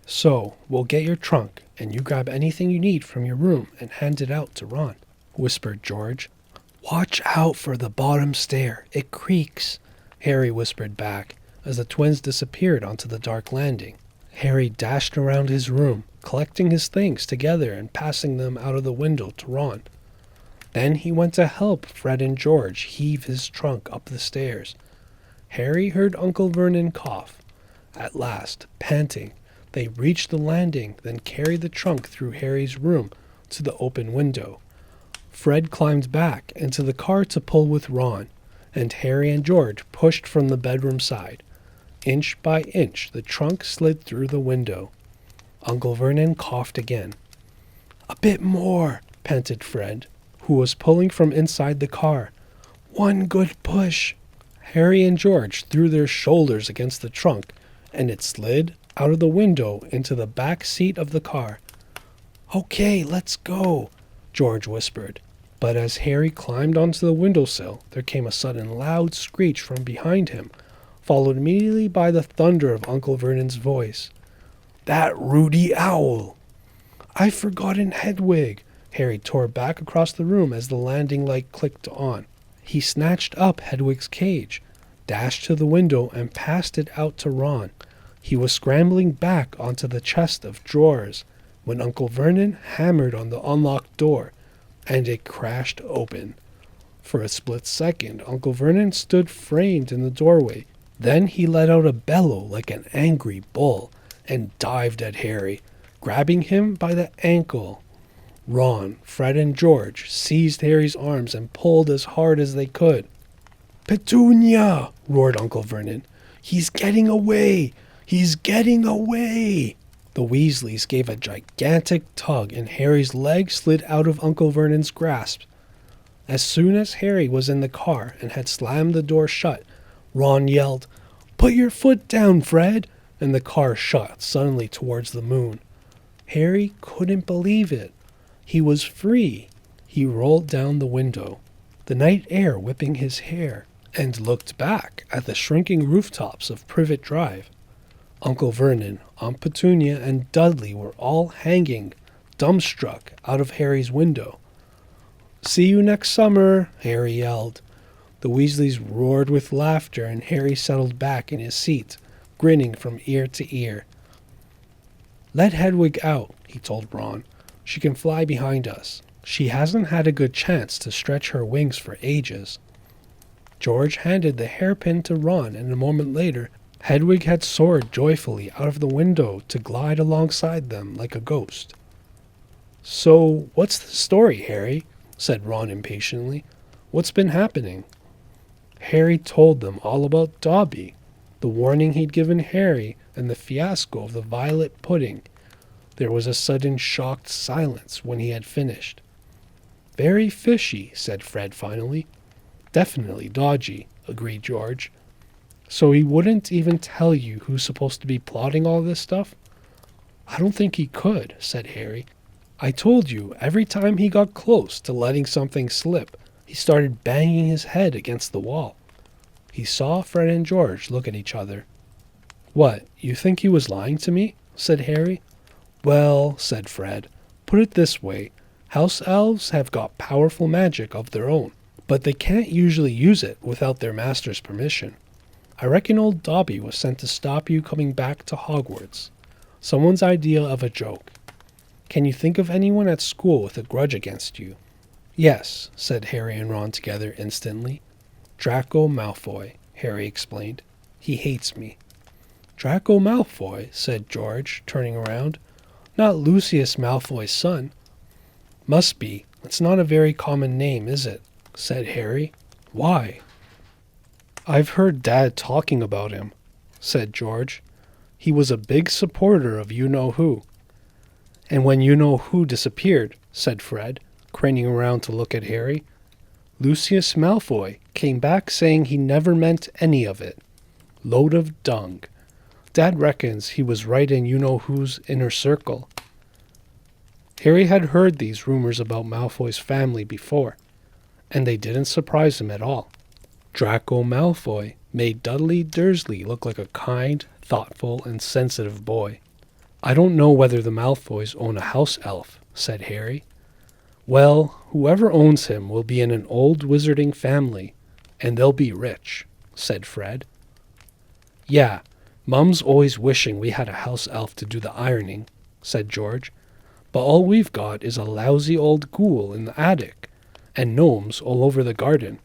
"So, we'll get your trunk, and you grab anything you need from your room and hand it out to Ron," whispered George. "Watch out for the bottom stair. It creaks," Harry whispered back as the twins disappeared onto the dark landing. Harry dashed around his room, collecting his things together and passing them out of the window to Ron. Then he went to help Fred and George heave his trunk up the stairs. Harry heard Uncle Vernon cough. At last, panting, they reached the landing, then carried the trunk through Harry's room to the open window. Fred climbed back into the car to pull with Ron, and Harry and George pushed from the bedroom side. Inch by inch, the trunk slid through the window. Uncle Vernon coughed again. "A bit more," panted Fred, who was pulling from inside the car. "One good push." Harry and George threw their shoulders against the trunk, and it slid out of the window into the back seat of the car. "Okay, let's go," George whispered. But as Harry climbed onto the windowsill, there came a sudden loud screech from behind him, followed immediately by the thunder of Uncle Vernon's voice. "That Rudy Owl!" "I've forgotten Hedwig!" Harry tore back across the room as the landing light clicked on. He snatched up Hedwig's cage, dashed to the window, and passed it out to Ron. He was scrambling back onto the chest of drawers when Uncle Vernon hammered on the unlocked door, and it crashed open. For a split second, Uncle Vernon stood framed in the doorway. Then he let out a bellow like an angry bull and dived at Harry, grabbing him by the ankle. Ron, Fred, and George seized Harry's arms and pulled as hard as they could. "Petunia!" roared Uncle Vernon. "He's getting away! He's getting away!" The Weasleys gave a gigantic tug, and Harry's leg slid out of Uncle Vernon's grasp. As soon as Harry was in the car and had slammed the door shut, Ron yelled, "Put your foot down, Fred!" and the car shot suddenly towards the moon. Harry couldn't believe it. He was free. He rolled down the window, the night air whipping his hair, and looked back at the shrinking rooftops of Privet Drive. Uncle Vernon, Aunt Petunia, and Dudley were all hanging, dumbstruck, out of Harry's window. "See you next summer," Harry yelled. The Weasleys roared with laughter, and Harry settled back in his seat, grinning from ear to ear. "Let Hedwig out," he told Ron. "She can fly behind us. She hasn't had a good chance to stretch her wings for ages." George handed the hairpin to Ron, and a moment later, Hedwig had soared joyfully out of the window to glide alongside them like a ghost. "So, what's the story, Harry?" said Ron impatiently. "What's been happening?" Harry told them all about Dobby, the warning he'd given Harry, and the fiasco of the violet pudding. There was a sudden shocked silence when he had finished. "Very fishy," said Fred finally. "Definitely dodgy," agreed George. "So he wouldn't even tell you who's supposed to be plotting all this stuff?" "I don't think he could," said Harry. "I told you, every time he got close to letting something slip, he started banging his head against the wall." He saw Fred and George look at each other. "What, you think he was lying to me?" said Harry. "Well," said Fred, "put it this way. House elves have got powerful magic of their own, but they can't usually use it without their master's permission. I reckon old Dobby was sent to stop you coming back to Hogwarts. Someone's idea of a joke. Can you think of anyone at school with a grudge against you?" "Yes," said Harry and Ron together instantly. "Draco Malfoy," Harry explained. "He hates me." "Draco Malfoy," said George, turning around. "Not Lucius Malfoy's son?" "Must be. It's not a very common name, is it?" said Harry. "Why?" "I've heard Dad talking about him," said George. "He was a big supporter of you-know-who." "And when you-know-who disappeared," said Fred, craning around to look at Harry, "Lucius Malfoy came back saying he never meant any of it. Load of dung. Dad reckons he was right in you-know-who's inner circle." Harry had heard these rumors about Malfoy's family before, and they didn't surprise him at all. Draco Malfoy made Dudley Dursley look like a kind, thoughtful, and sensitive boy. "I don't know whether the Malfoys own a house elf," said Harry. "Well, whoever owns him will be in an old wizarding family, and they'll be rich," said Fred. "Yeah, Mum's always wishing we had a house elf to do the ironing," said George. "But all we've got is a lousy old ghoul in the attic, and gnomes all over the garden.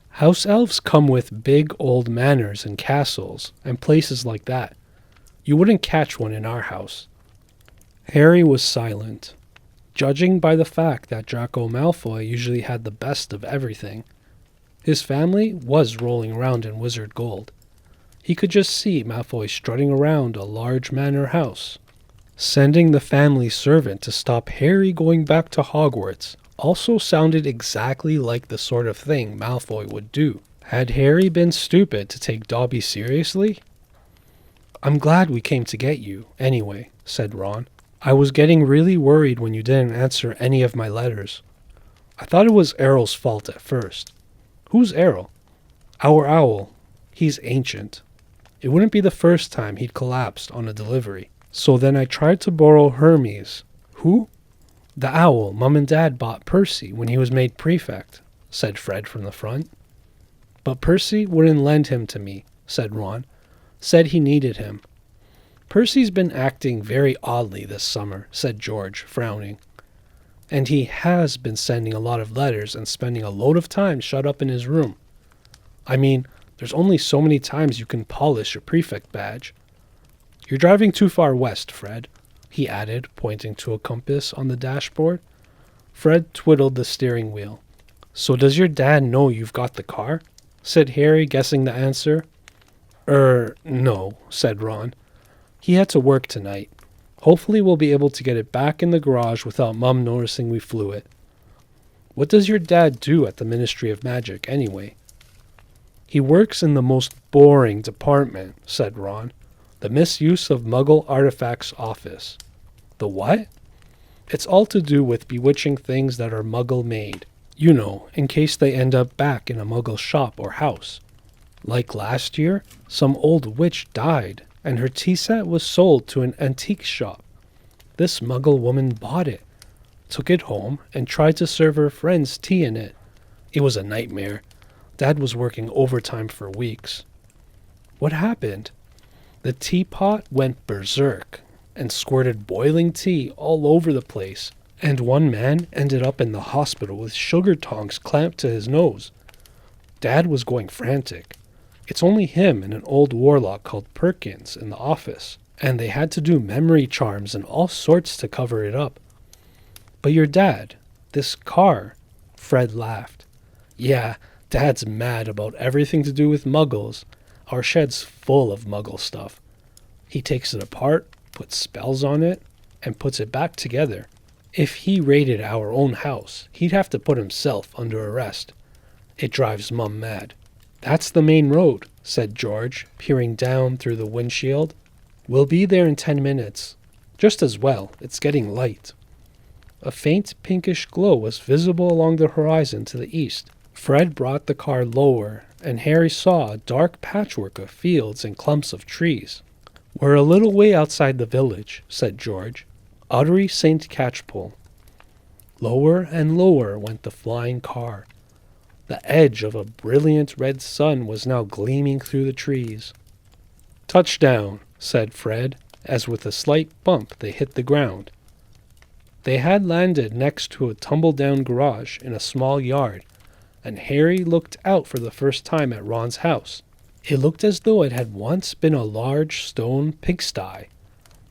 House elves come with big old manors and castles and places like that. You wouldn't catch one in our house." Harry was silent. Judging by the fact that Draco Malfoy usually had the best of everything, his family was rolling around in wizard gold. He could just see Malfoy strutting around a large manor house. Sending the family servant to stop Harry going back to Hogwarts also sounded exactly like the sort of thing Malfoy would do. Had Harry been stupid to take Dobby seriously? "I'm glad we came to get you, anyway," said Ron. "I was getting really worried when you didn't answer any of my letters. I thought it was Errol's fault at first." "Who's Errol?" "Our owl. He's ancient. It wouldn't be the first time he'd collapsed on a delivery. So then I tried to borrow Hermes." "Who?" "The owl Mum and Dad bought Percy when he was made prefect," said Fred from the front. "But Percy wouldn't lend him to me," said Ron. "Said he needed him." "Percy's been acting very oddly this summer," said George, frowning. "And he has been sending a lot of letters and spending a load of time shut up in his room. I mean, there's only so many times you can polish your prefect badge. You're driving too far west, Fred," he added, pointing to a compass on the dashboard. Fred twiddled the steering wheel. "So does your dad know you've got the car?" said Harry, guessing the answer. No," said Ron. "He had to work tonight. Hopefully we'll be able to get it back in the garage without Mum noticing we flew it." "What does your dad do at the Ministry of Magic, anyway?" "He works in the most boring department," said Ron. "The Misuse of Muggle Artifacts Office." "The what?" "It's all to do with bewitching things that are Muggle-made. You know, in case they end up back in a Muggle shop or house. Like last year, some old witch died, and her tea set was sold to an antique shop. This Muggle woman bought it, took it home, and tried to serve her friends tea in it. It was a nightmare. Dad was working overtime for weeks." "What happened?" "The teapot went berserk and squirted boiling tea all over the place, and one man ended up in the hospital with sugar tongs clamped to his nose. Dad was going frantic. It's only him and an old warlock called Perkins in the office, and they had to do memory charms and all sorts to cover it up." "But your dad, this car," Fred laughed. "Yeah, Dad's mad about everything to do with Muggles. Our shed's full of Muggle stuff. He takes it apart, puts spells on it, and puts it back together. If he raided our own house, he'd have to put himself under arrest. It drives Mum mad." "That's the main road," said George, peering down through the windshield. "We'll be there in 10 minutes. Just as well, it's getting light." A faint pinkish glow was visible along the horizon to the east. Fred brought the car lower, and Harry saw a dark patchwork of fields and clumps of trees. "We're a little way outside the village," said George. "Ottery St. Catchpole." Lower and lower went the flying car. The edge of a brilliant red sun was now gleaming through the trees. "Touchdown," said Fred, as with a slight bump they hit the ground. They had landed next to a tumble-down garage in a small yard, and Harry looked out for the first time at Ron's house. It looked as though it had once been a large stone pigsty,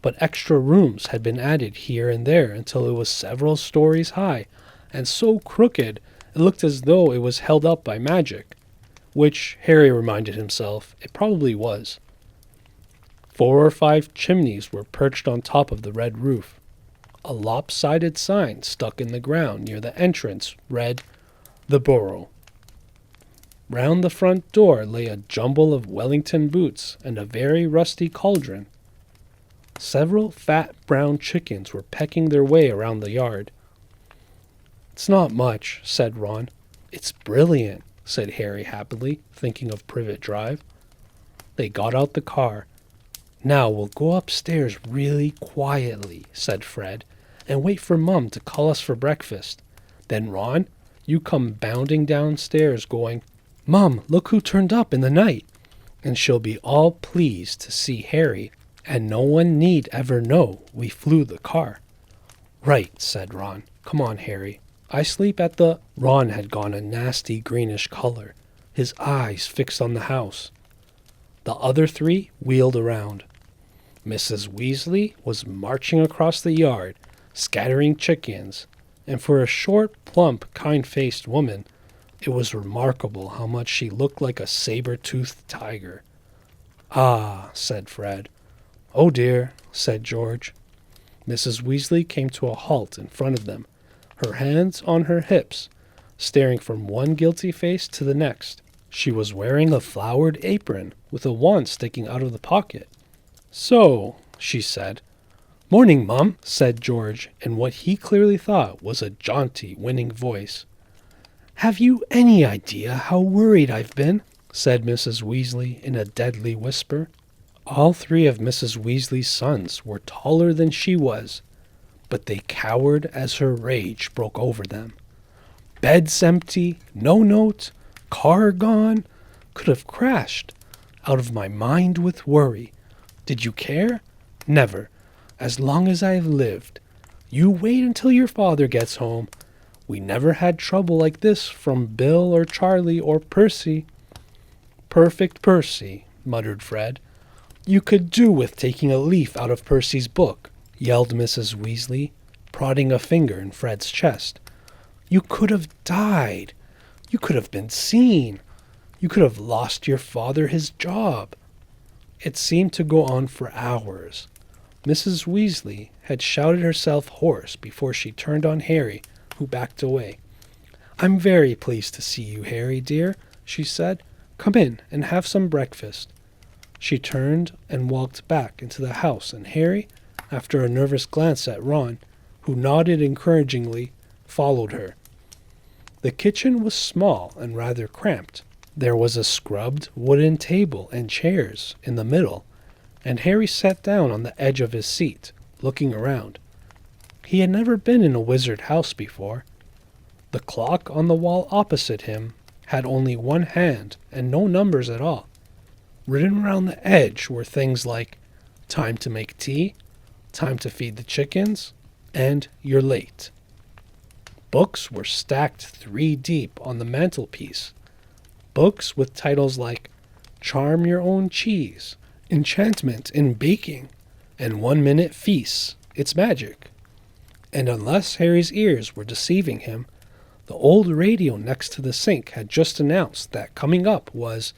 but extra rooms had been added here and there until it was several stories high, and so crooked it looked as though it was held up by magic, which, Harry reminded himself, it probably was. 4 or 5 chimneys were perched on top of the red roof. A lopsided sign stuck in the ground near the entrance read, "The Burrow." Round the front door lay a jumble of Wellington boots and a very rusty cauldron. Several fat brown chickens were pecking their way around the yard. "It's not much," said Ron. "It's brilliant," said Harry happily, thinking of Privet Drive. They got out the car. "Now we'll go upstairs really quietly," said Fred, "and wait for Mum to call us for breakfast. Then, Ron, you come bounding downstairs going, 'Mum, look who turned up in the night!' And she'll be all pleased to see Harry, and no one need ever know we flew the car." "Right," said Ron. "Come on, Harry. I sleep at the—" Ron had gone a nasty greenish color, his eyes fixed on the house. The other 3 wheeled around. Mrs. Weasley was marching across the yard, scattering chickens, and for a short, plump, kind-faced woman, it was remarkable how much she looked like a saber-toothed tiger. "Ah," said Fred. "Oh dear," said George. Mrs. Weasley came to a halt in front of them, her hands on her hips, staring from one guilty face to the next. She was wearing a flowered apron with a wand sticking out of the pocket. "So," she said. "Morning, Mum," said George in what he clearly thought was a jaunty, winning voice. "Have you any idea how worried I've been?" said Mrs. Weasley in a deadly whisper. All three of Mrs. Weasley's sons were taller than she was, but they cowered as her rage broke over them. Bed's empty, no note, car gone, could have crashed. Out of my mind with worry. Did you care? Never. As long as I've lived. You wait until your father gets home. We never had trouble like this from Bill or Charlie or Percy. Perfect Percy, muttered Fred. You could do with taking a leaf out of Percy's book, yelled Mrs. Weasley, prodding a finger in Fred's chest. You could have died. You could have been seen. You could have lost your father his job. It seemed to go on for hours. Mrs. Weasley had shouted herself hoarse before she turned on Harry, who backed away. I'm very pleased to see you, Harry, dear, she said. Come in and have some breakfast. She turned and walked back into the house, and Harry, after a nervous glance at Ron, who nodded encouragingly, followed her. The kitchen was small and rather cramped. There was a scrubbed wooden table and chairs in the middle, and Harry sat down on the edge of his seat, looking around. He had never been in a wizard house before. The clock on the wall opposite him had only one hand and no numbers at all. Written around the edge were things like time to make tea, time to feed the chickens, and you're late. Books were stacked 3 deep on the mantelpiece. Books with titles like Charm Your Own Cheese, Enchantment in Baking, and 1 Minute Feasts, It's Magic. And unless Harry's ears were deceiving him, the old radio next to the sink had just announced that coming up was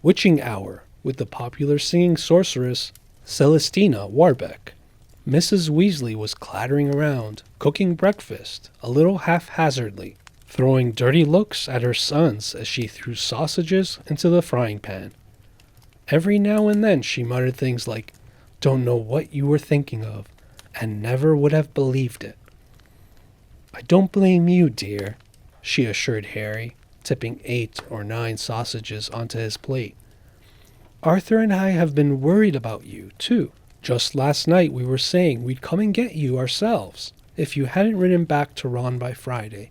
Witching Hour with the popular singing sorceress Celestina Warbeck. Mrs. Weasley was clattering around, cooking breakfast, a little haphazardly, throwing dirty looks at her sons as she threw sausages into the frying pan. Every now and then she muttered things like, "Don't know what you were thinking of, and never would have believed it." "I don't blame you, dear," she assured Harry, tipping 8 or 9 sausages onto his plate. "Arthur and I have been worried about you, too. Just last night we were saying we'd come and get you ourselves, if you hadn't ridden back to Ron by Friday.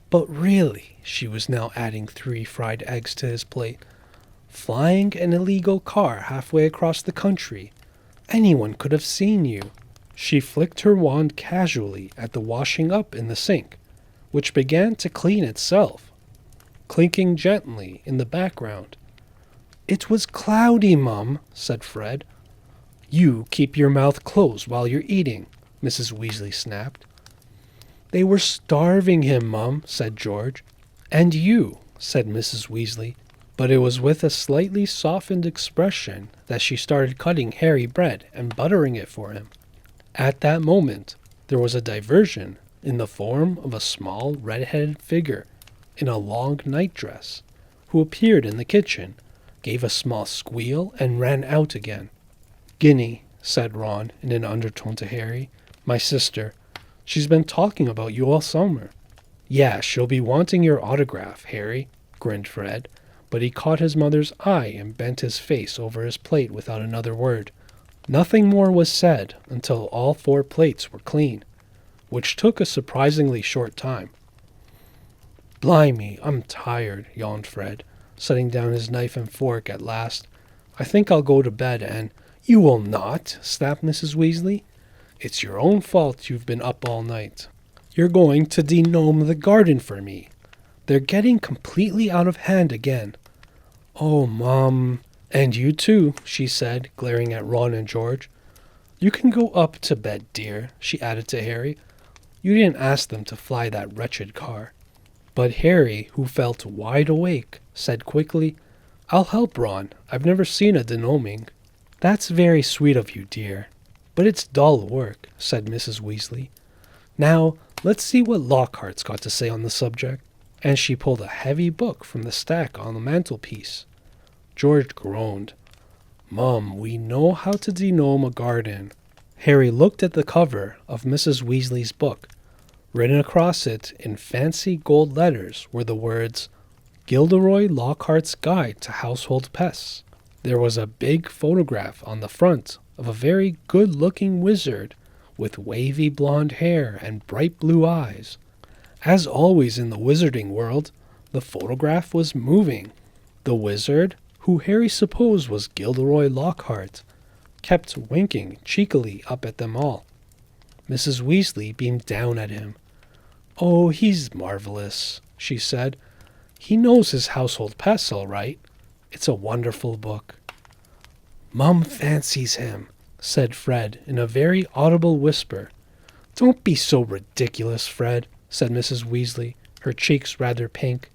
But really," she was now adding 3 fried eggs to his plate, "flying an illegal car halfway across the country. Anyone could have seen you." She flicked her wand casually at the washing up in the sink, which began to clean itself, clinking gently in the background. "It was cloudy, Mum," said Fred. "You keep your mouth closed while you're eating," Mrs. Weasley snapped. "They were starving him, Mum," said George. "And you," said Mrs. Weasley, but it was with a slightly softened expression that she started cutting Harry bread and buttering it for him. At that moment, there was a diversion in the form of a small red-headed figure in a long nightdress, who appeared in the kitchen, gave a small squeal, and ran out again. "Ginny," said Ron in an undertone to Harry, "my sister. She's been talking about you all summer." "Yeah, she'll be wanting your autograph, Harry," grinned Fred, but he caught his mother's eye and bent his face over his plate without another word. Nothing more was said until all 4 plates were clean, which took a surprisingly short time. "Blimey, I'm tired," yawned Fred, setting down his knife and fork at last. "I think I'll go to bed and—" "You will not," snapped Mrs. Weasley. "It's your own fault you've been up all night. You're going to denome the garden for me. They're getting completely out of hand again." "Oh, Mom." "And you too," she said, glaring at Ron and George. "You can go up to bed, dear," she added to Harry. "You didn't ask them to fly that wretched car." But Harry, who felt wide awake, said quickly, "I'll help Ron. I've never seen a denoming." "That's very sweet of you, dear. but it's dull work," said Mrs. Weasley. "Now, let's see what Lockhart's got to say on the subject." And she pulled a heavy book from the stack on the mantelpiece. George groaned. "Mum, we know how to denome a garden." Harry looked at the cover of Mrs. Weasley's book. Written across it in fancy gold letters were the words, "Gilderoy Lockhart's Guide to Household Pests." There was a big photograph on the front of a very good-looking wizard with wavy blonde hair and bright blue eyes. As always in the wizarding world, the photograph was moving. The wizard, who Harry supposed was Gilderoy Lockhart, kept winking cheekily up at them all. Mrs. Weasley beamed down at him. "Oh, he's marvelous," she said. "He knows his household pests all right. It's a wonderful book." "Mum fancies him," said Fred in a very audible whisper. "Don't be so ridiculous, Fred," said Mrs. Weasley, her cheeks rather pink.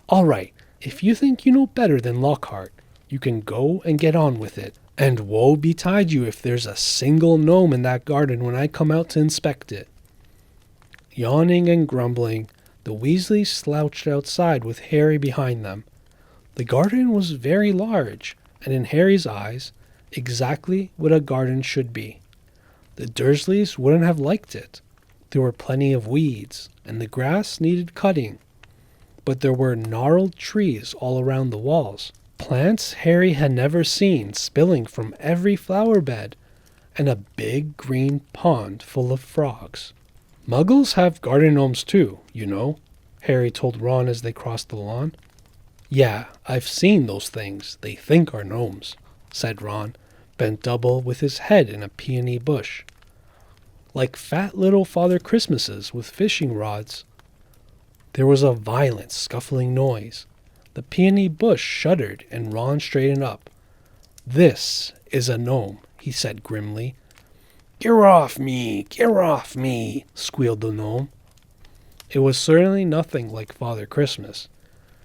"All right, if you think you know better than Lockhart, you can go and get on with it. And woe betide you if there's a single gnome in that garden when I come out to inspect it." Yawning and grumbling, the Weasleys slouched outside with Harry behind them. The garden was very large, and in Harry's eyes, exactly what a garden should be. The Dursleys wouldn't have liked it. There were plenty of weeds, and the grass needed cutting. But there were gnarled trees all around the walls, plants Harry had never seen spilling from every flower bed, and a big green pond full of frogs. "Muggles have garden gnomes too, you know," Harry told Ron as they crossed the lawn. "Yeah, I've seen those things they think are gnomes," said Ron, bent double with his head in a peony bush. "Like fat little Father Christmases with fishing rods." There was a violent scuffling noise. The peony bush shuddered and Ron straightened up. "This is a gnome," he said grimly. "Get off me! Get off me!" squealed the gnome. It was certainly nothing like Father Christmas.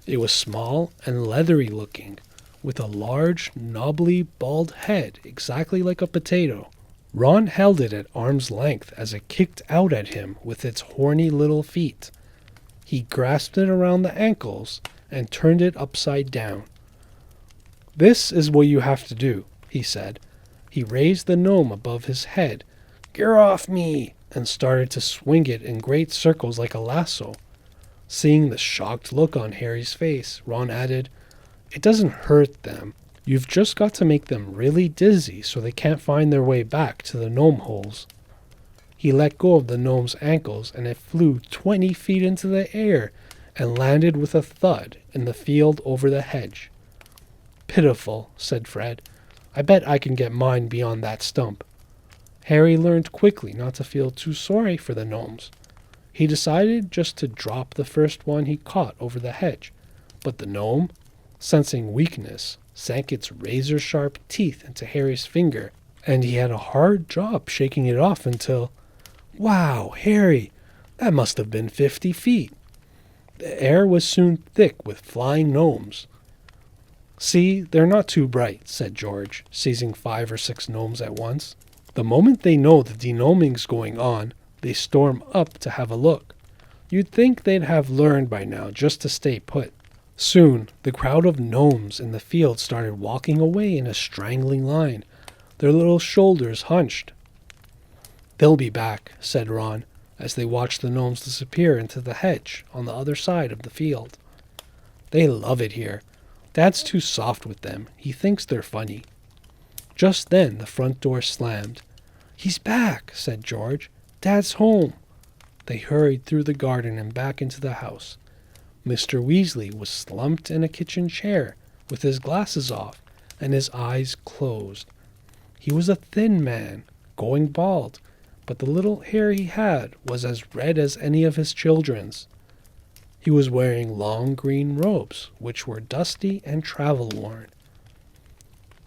It was small and leathery looking, with a large, knobbly, bald head exactly like a potato. Ron held it at arm's length as it kicked out at him with its horny little feet. He grasped it around the ankles and turned it upside down. "This is what you have to do," he said. He raised the gnome above his head. "Get off me!" and started to swing it in great circles like a lasso. Seeing the shocked look on Harry's face, Ron added, "It doesn't hurt them. You've just got to make them really dizzy so they can't find their way back to the gnome holes." He let go of the gnome's ankles and it flew 20 feet into the air and landed with a thud in the field over the hedge. "Pitiful," said Fred. "I bet I can get mine beyond that stump." Harry learned quickly not to feel too sorry for the gnomes. He decided just to drop the first one he caught over the hedge, but the gnome, sensing weakness, sank its razor-sharp teeth into Harry's finger, and he had a hard job shaking it off until, "Wow, Harry, that must have been 50 feet." The air was soon thick with flying gnomes. "See, they're not too bright," said George, seizing 5 or 6 gnomes at once. "The moment they know the denoming's going on, they storm up to have a look. You'd think they'd have learned by now just to stay put." Soon, the crowd of gnomes in the field started walking away in a strangling line, their little shoulders hunched. "They'll be back," said Ron, as they watched the gnomes disappear into the hedge on the other side of the field. "They love it here. Dad's too soft with them. He thinks they're funny." Just then the front door slammed. "He's back," said George. "Dad's home." They hurried through the garden and back into the house. Mr. Weasley was slumped in a kitchen chair with his glasses off and his eyes closed. He was a thin man, going bald, but the little hair he had was as red as any of his children's. He was wearing long green robes, which were dusty and travel-worn.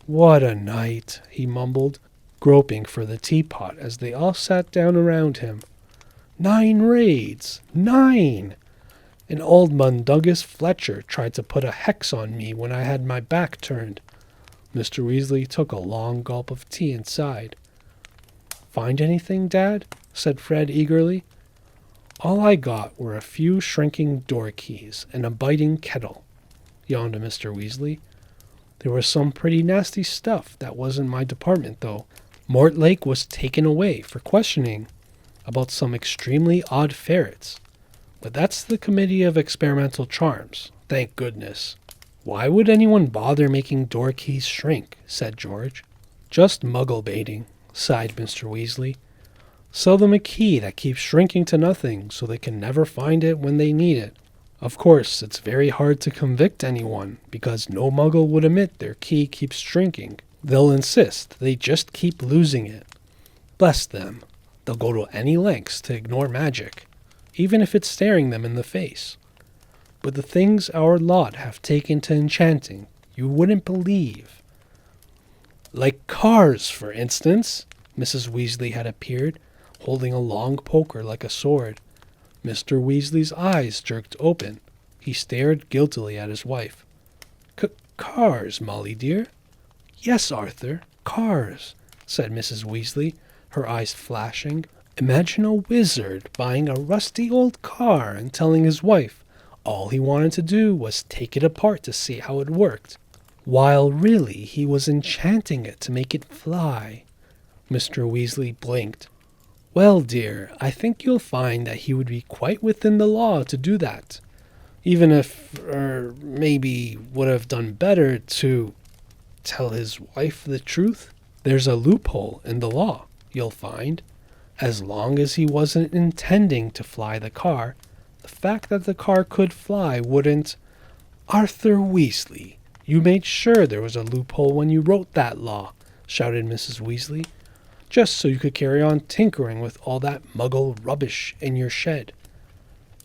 "What a night," he mumbled, groping for the teapot as they all sat down around him. 9 raids! 9! And old Mundungus Fletcher tried to put a hex on me when I had my back turned." Mr. Weasley took a long gulp of tea and sighed. Find anything, Dad? Said Fred eagerly. All I got were a few shrinking door keys and a biting kettle, yawned Mr. Weasley. There was some pretty nasty stuff that wasn't my department, though. Mortlake was taken away for questioning about some extremely odd ferrets. But that's the Committee of Experimental Charms, thank goodness. Why would anyone bother making door keys shrink? Said George. Just muggle baiting, sighed Mr. Weasley. Sell them a key that keeps shrinking to nothing so they can never find it when they need it. Of course, it's very hard to convict anyone because no muggle would admit their key keeps shrinking. They'll insist they just keep losing it. Bless them. They'll go to any lengths to ignore magic, even if it's staring them in the face. But the things our lot have taken to enchanting, you wouldn't believe. Like cars, for instance. Mrs. Weasley had appeared, holding a long poker like a sword. Mr. Weasley's eyes jerked open. He stared guiltily at his wife. Cars, Molly dear? Yes, Arthur, cars, said Mrs. Weasley, her eyes flashing. Imagine a wizard buying a rusty old car and telling his wife all he wanted to do was take it apart to see how it worked, while really he was enchanting it to make it fly. Mr. Weasley blinked. Well, dear, I think you'll find that he would be quite within the law to do that, even if, maybe would have done better to tell his wife the truth. There's a loophole in the law, you'll find. As long as he wasn't intending to fly the car, the fact that the car could fly wouldn't... Arthur Weasley, you made sure there was a loophole when you wrote that law, shouted Mrs. Weasley, just so you could carry on tinkering with all that muggle rubbish in your shed.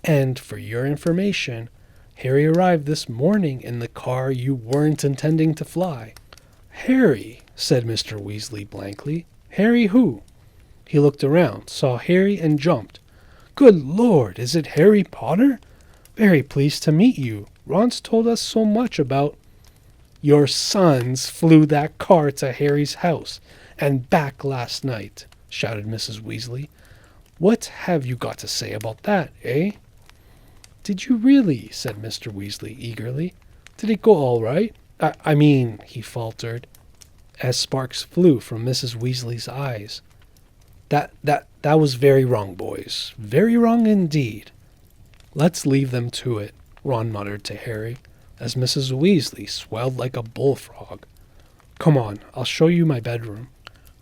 And for your information, Harry arrived this morning in the car you weren't intending to fly. Harry, said Mr. Weasley blankly. Harry who? He looked around, saw Harry, and jumped. Good Lord, is it Harry Potter? Very pleased to meet you. Ron's told us so much about... Your sons flew that car to Harry's house and back last night, shouted Mrs. Weasley. What have you got to say about that, eh? Did you really? Said Mr. Weasley eagerly. Did it go all right? I mean, he faltered, as sparks flew from Mrs. Weasley's eyes. That was very wrong, boys. Very wrong indeed. Let's leave them to it, Ron muttered to Harry, as Mrs. Weasley swelled like a bullfrog. Come on, I'll show you my bedroom.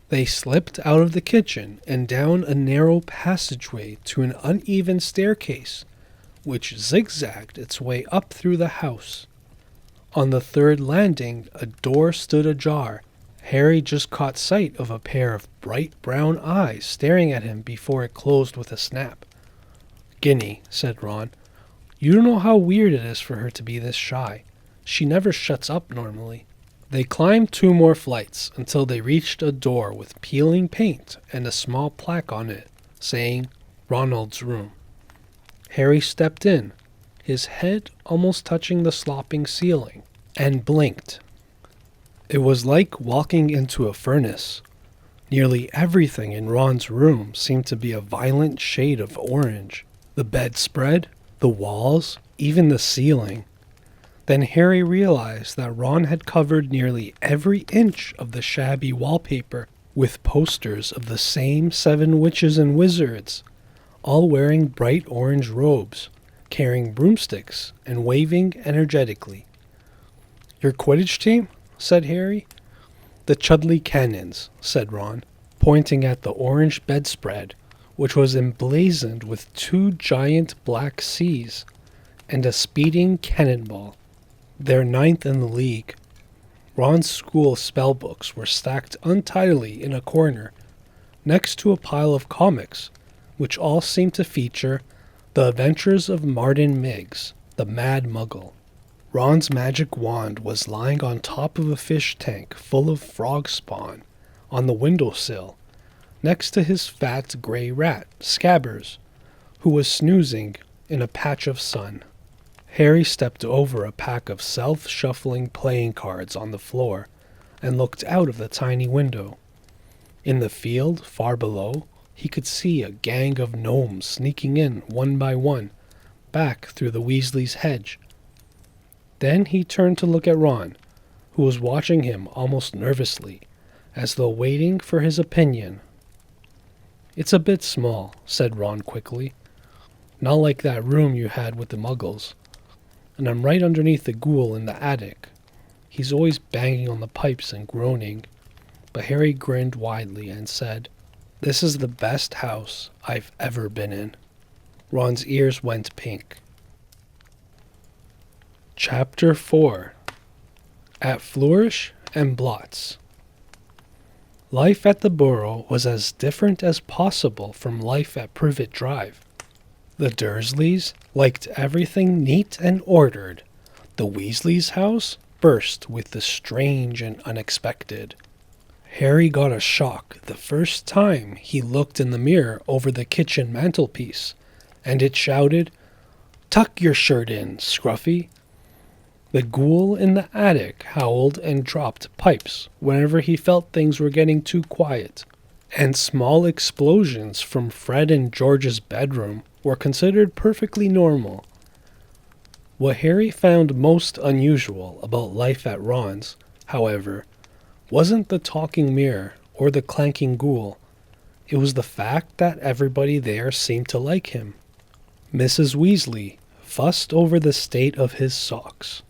They slipped out of the kitchen and down a narrow passageway to an uneven staircase, which zigzagged its way up through the house. On the third landing, a door stood ajar. Harry just caught sight of a pair of bright brown eyes staring at him before it closed with a snap. Ginny, said Ron, you don't know how weird it is for her to be this shy. She never shuts up normally. They climbed 2 more flights until they reached a door with peeling paint and a small plaque on it, saying, Ronald's room. Harry stepped in, his head almost touching the sloping ceiling, and blinked. It was like walking into a furnace. Nearly everything in Ron's room seemed to be a violent shade of orange. The bedspread, the walls, even the ceiling. Then Harry realized that Ron had covered nearly every inch of the shabby wallpaper with posters of the same 7 witches and wizards, all wearing bright orange robes, carrying broomsticks, and waving energetically. Your Quidditch team? Said Harry. The Chudley Cannons, said Ron, pointing at the orange bedspread, which was emblazoned with 2 giant black C's and a speeding cannonball. They're 9th in the league. Ron's school spellbooks were stacked untidily in a corner, next to a pile of comics, which all seemed to feature The Adventures of Martin Miggs, the Mad Muggle. Ron's magic wand was lying on top of a fish tank full of frog spawn on the windowsill, next to his fat gray rat, Scabbers, who was snoozing in a patch of sun. Harry stepped over a pack of self-shuffling playing cards on the floor and looked out of the tiny window. In the field far below, he could see a gang of gnomes sneaking in one by one, back through the Weasley's hedge. Then he turned to look at Ron, who was watching him almost nervously, as though waiting for his opinion. "It's a bit small," said Ron quickly. "Not like that room you had with the muggles. And I'm right underneath the ghoul in the attic. He's always banging on the pipes and groaning." But Harry grinned widely and said, "This is the best house I've ever been in." Ron's ears went pink. Chapter 4. At Flourish and Blotts. Life at the Burrow was as different as possible from life at Privet Drive. The Dursleys liked everything neat and ordered. The Weasleys' house burst with the strange and unexpected. Harry got a shock the first time he looked in the mirror over the kitchen mantelpiece, and it shouted, "Tuck your shirt in, Scruffy." The ghoul in the attic howled and dropped pipes whenever he felt things were getting too quiet, and small explosions from Fred and George's bedroom were considered perfectly normal. What Harry found most unusual about life at Ron's, however, wasn't the talking mirror or the clanking ghoul. It was the fact that everybody there seemed to like him. Mrs. Weasley fussed over the state of his socks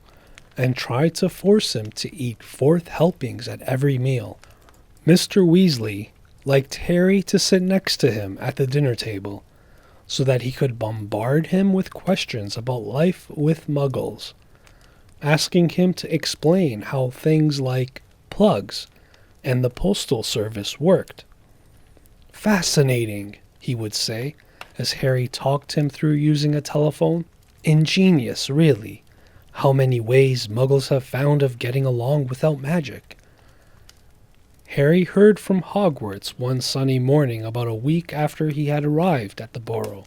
and tried to force him to eat 4th helpings at every meal. Mr. Weasley liked Harry to sit next to him at the dinner table, so that he could bombard him with questions about life with muggles, asking him to explain how things like plugs and the postal service worked. "Fascinating," he would say, as Harry talked him through using a telephone. "Ingenious, really. How many ways muggles have found of getting along without magic." Harry heard from Hogwarts one sunny morning about a week after he had arrived at the Burrow.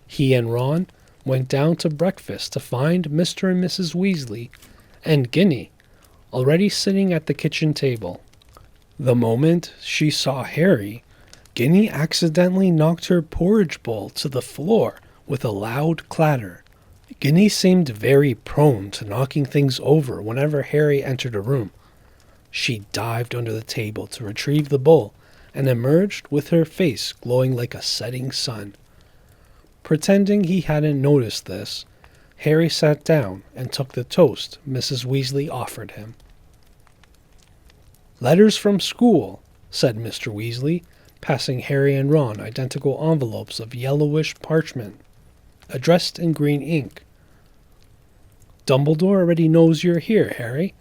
He and Ron went down to breakfast to find Mr. and Mrs. Weasley and Ginny already sitting at the kitchen table. The moment she saw Harry, Ginny accidentally knocked her porridge bowl to the floor with a loud clatter. Ginny seemed very prone to knocking things over whenever Harry entered a room. She dived under the table to retrieve the bowl and emerged with her face glowing like a setting sun. Pretending he hadn't noticed this, Harry sat down and took the toast Mrs. Weasley offered him. "Letters from school," said Mr. Weasley, passing Harry and Ron identical envelopes of yellowish parchment, addressed in green ink. "Dumbledore already knows you're here, Harry.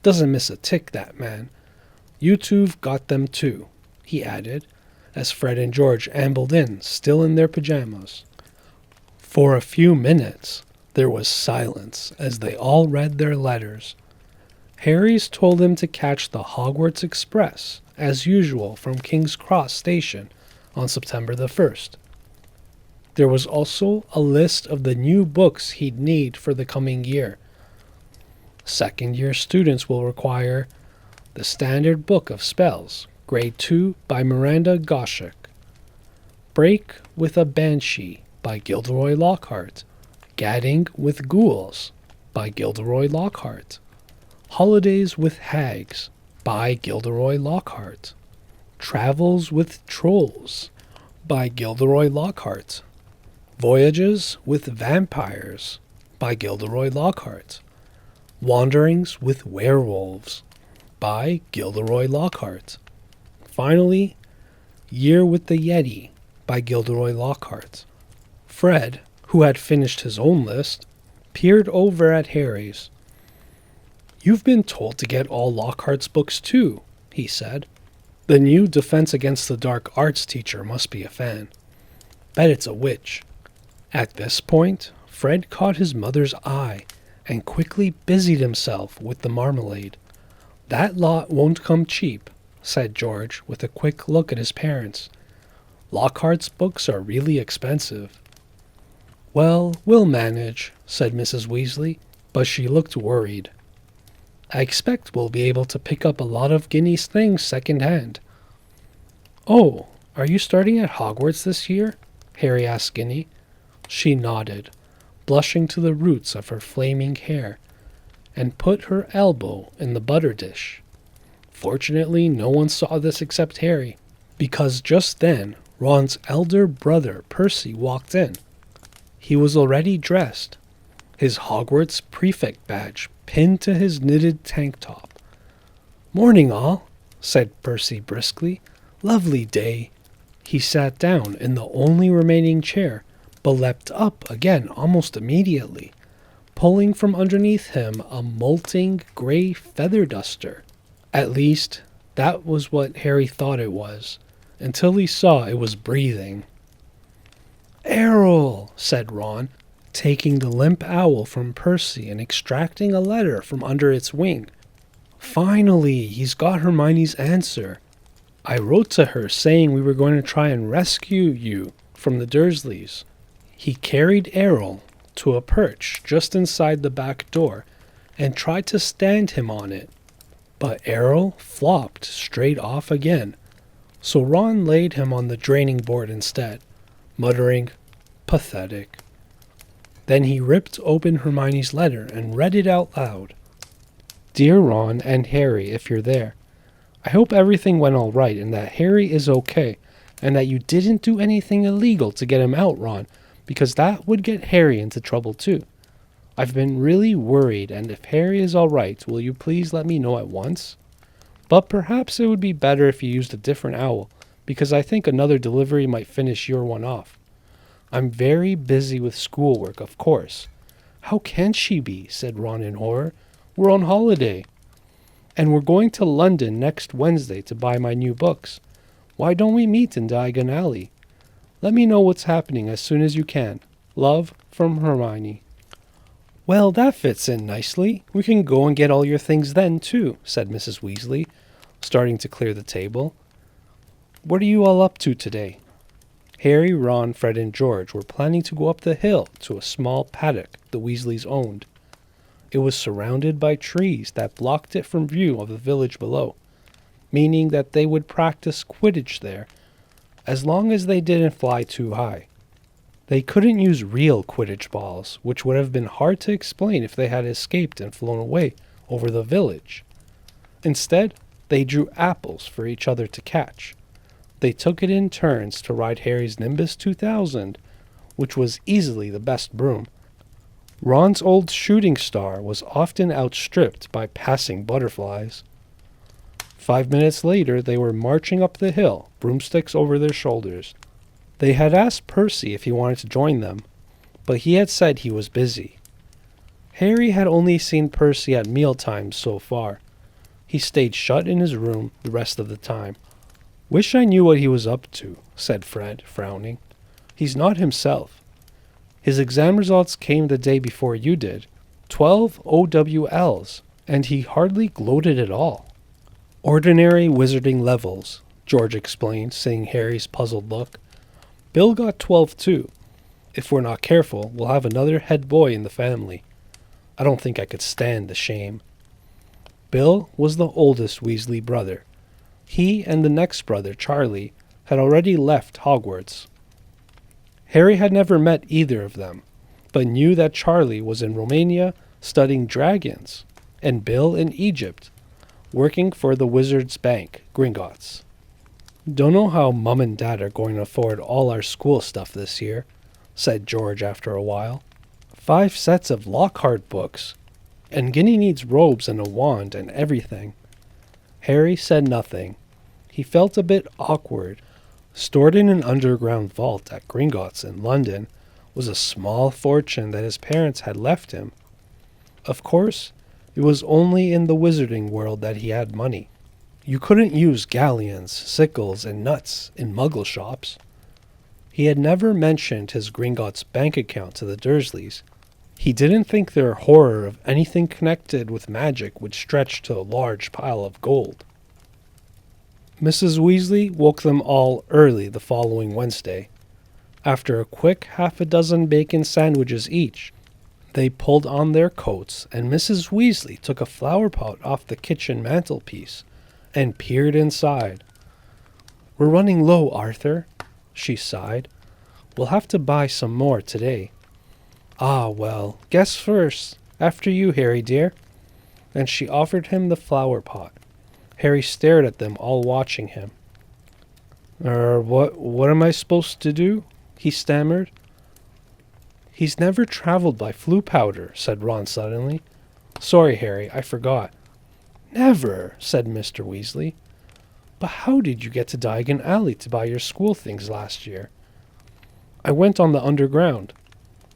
Doesn't miss a tick, that man. You two've got them too," he added, as Fred and George ambled in, still in their pajamas. For a few minutes, there was silence as they all read their letters. Harry's told him to catch the Hogwarts Express, as usual, from King's Cross Station on September the 1st. There was also a list of the new books he'd need for the coming year. Second-year students will require The Standard Book of Spells, Grade 2 by Miranda Goshek, Break with a Banshee by Gilderoy Lockhart, Gadding with Ghouls by Gilderoy Lockhart, Holidays with Hags by Gilderoy Lockhart, Travels with Trolls by Gilderoy Lockhart, Voyages with Vampires by Gilderoy Lockhart, Wanderings with Werewolves by Gilderoy Lockhart. Finally, Year with the Yeti by Gilderoy Lockhart. Fred, who had finished his own list, peered over at Harry's. "You've been told to get all Lockhart's books too," he said. "The new Defense Against the Dark Arts teacher must be a fan. Bet it's a witch." At this point, Fred caught his mother's eye and quickly busied himself with the marmalade. "That lot won't come cheap," said George with a quick look at his parents. "Lockhart's books are really expensive." "Well, we'll manage," said Mrs. Weasley, but she looked worried. "I expect we'll be able to pick up a lot of Ginny's things second-hand." Oh, are you starting at Hogwarts this year? Harry asked Ginny. She nodded, blushing to the roots of her flaming hair, and put her elbow in the butter dish. Fortunately, no one saw this except Harry, because just then Ron's elder brother Percy walked in. He was already dressed, his Hogwarts prefect badge pinned to his knitted tank top. Morning, all, said Percy briskly. Lovely day. He sat down in the only remaining chair, but leapt up again almost immediately, pulling from underneath him a molting gray feather duster. At least, that was what Harry thought it was, until he saw it was breathing. Errol, said Ron, taking the limp owl from Percy and extracting a letter from under its wing. Finally, he's got Hermione's answer. I wrote to her saying we were going to try and rescue you from the Dursleys. He carried Errol to a perch just inside the back door and tried to stand him on it, but Errol flopped straight off again, so Ron laid him on the draining board instead, muttering, pathetic. Then he ripped open Hermione's letter and read it out loud. Dear Ron and Harry, if you're there, I hope everything went all right and that Harry is okay, and that you didn't do anything illegal to get him out, Ron, because that would get Harry into trouble too. I've been really worried, and if Harry is all right, will you please let me know at once? But perhaps it would be better if you used a different owl, because I think another delivery might finish your one off. I'm very busy with schoolwork, of course. How can she be? Said Ron in horror. We're on holiday. And we're going to London next Wednesday to buy my new books. Why don't we meet in Diagon Alley? Let me know what's happening as soon as you can. Love, from Hermione. Well, that fits in nicely. We can go and get all your things then, too, said Mrs. Weasley, starting to clear the table. What are you all up to today? Harry, Ron, Fred, and George were planning to go up the hill to a small paddock the Weasleys owned. It was surrounded by trees that blocked it from view of the village below, meaning that they would practice Quidditch there, as long as they didn't fly too high. They couldn't use real Quidditch balls, which would have been hard to explain if they had escaped and flown away over the village. Instead, they drew apples for each other to catch. They took it in turns to ride Harry's Nimbus 2000, which was easily the best broom. Ron's old shooting star was often outstripped by passing butterflies. 5 minutes later, they were marching up the hill, broomsticks over their shoulders. They had asked Percy if he wanted to join them, but he had said he was busy. Harry had only seen Percy at mealtimes so far. He stayed shut in his room the rest of the time. Wish I knew what he was up to, said Fred, frowning. He's not himself. His exam results came the day before you did. 12 OWLs, and he hardly gloated at all. Ordinary wizarding levels, George explained, seeing Harry's puzzled look. Bill got 12 too. If we're not careful, we'll have another head boy in the family. I don't think I could stand the shame. Bill was the oldest Weasley brother. He and the next brother, Charlie, had already left Hogwarts. Harry had never met either of them, but knew that Charlie was in Romania studying dragons, and Bill in Egypt, working for the Wizards' Bank, Gringotts. Don't know how Mum and Dad are going to afford all our school stuff this year, said George after a while. 5 sets of Lockhart books, and Ginny needs robes and a wand and everything. Harry said nothing. He felt a bit awkward. Stored in an underground vault at Gringotts in London was a small fortune that his parents had left him. Of course, it was only in the wizarding world that he had money. You couldn't use galleons, sickles, and nuts in muggle shops. He had never mentioned his Gringotts bank account to the Dursleys. He didn't think their horror of anything connected with magic would stretch to a large pile of gold. Mrs. Weasley woke them all early the following Wednesday. After a quick 6 bacon sandwiches each, they pulled on their coats, and Mrs. Weasley took a flower pot off the kitchen mantelpiece and peered inside. We're running low, Arthur, she sighed. We'll have to buy some more today. Ah, well, guess first. After you, Harry dear. And she offered him the flower pot. Harry stared at them, all watching him. What am I supposed to do? He stammered. He's never traveled by Floo powder, said Ron suddenly. Sorry, Harry, I forgot. Never, said Mr. Weasley. But how did you get to Diagon Alley to buy your school things last year? I went on the underground.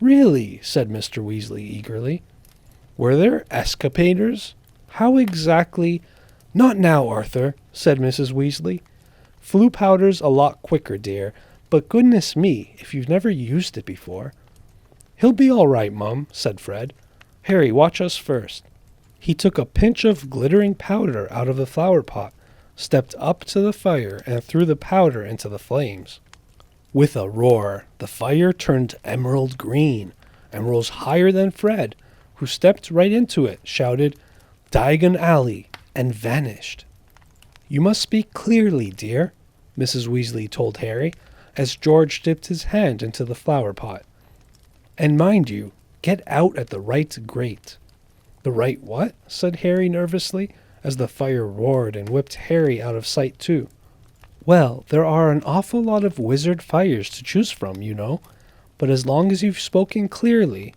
Really, said Mr. Weasley eagerly. Were there escapaders? How exactly? Not now, Arthur, said Mrs. Weasley. Floo powder's a lot quicker, dear, but goodness me, if you've never used it before. He'll be all right, Mum, said Fred. Harry, watch us first. He took a pinch of glittering powder out of the flower pot, stepped up to the fire, and threw the powder into the flames. With a roar, the fire turned emerald green and rose higher than Fred, who stepped right into it, shouted, Diagon Alley, and vanished. You must speak clearly, dear, Mrs. Weasley told Harry, as George dipped his hand into the flower pot. And mind you, get out at the right grate. The right what? Said Harry nervously, as the fire roared and whipped Harry out of sight too. Well, there are an awful lot of wizard fires to choose from, you know, but as long as you've spoken clearly.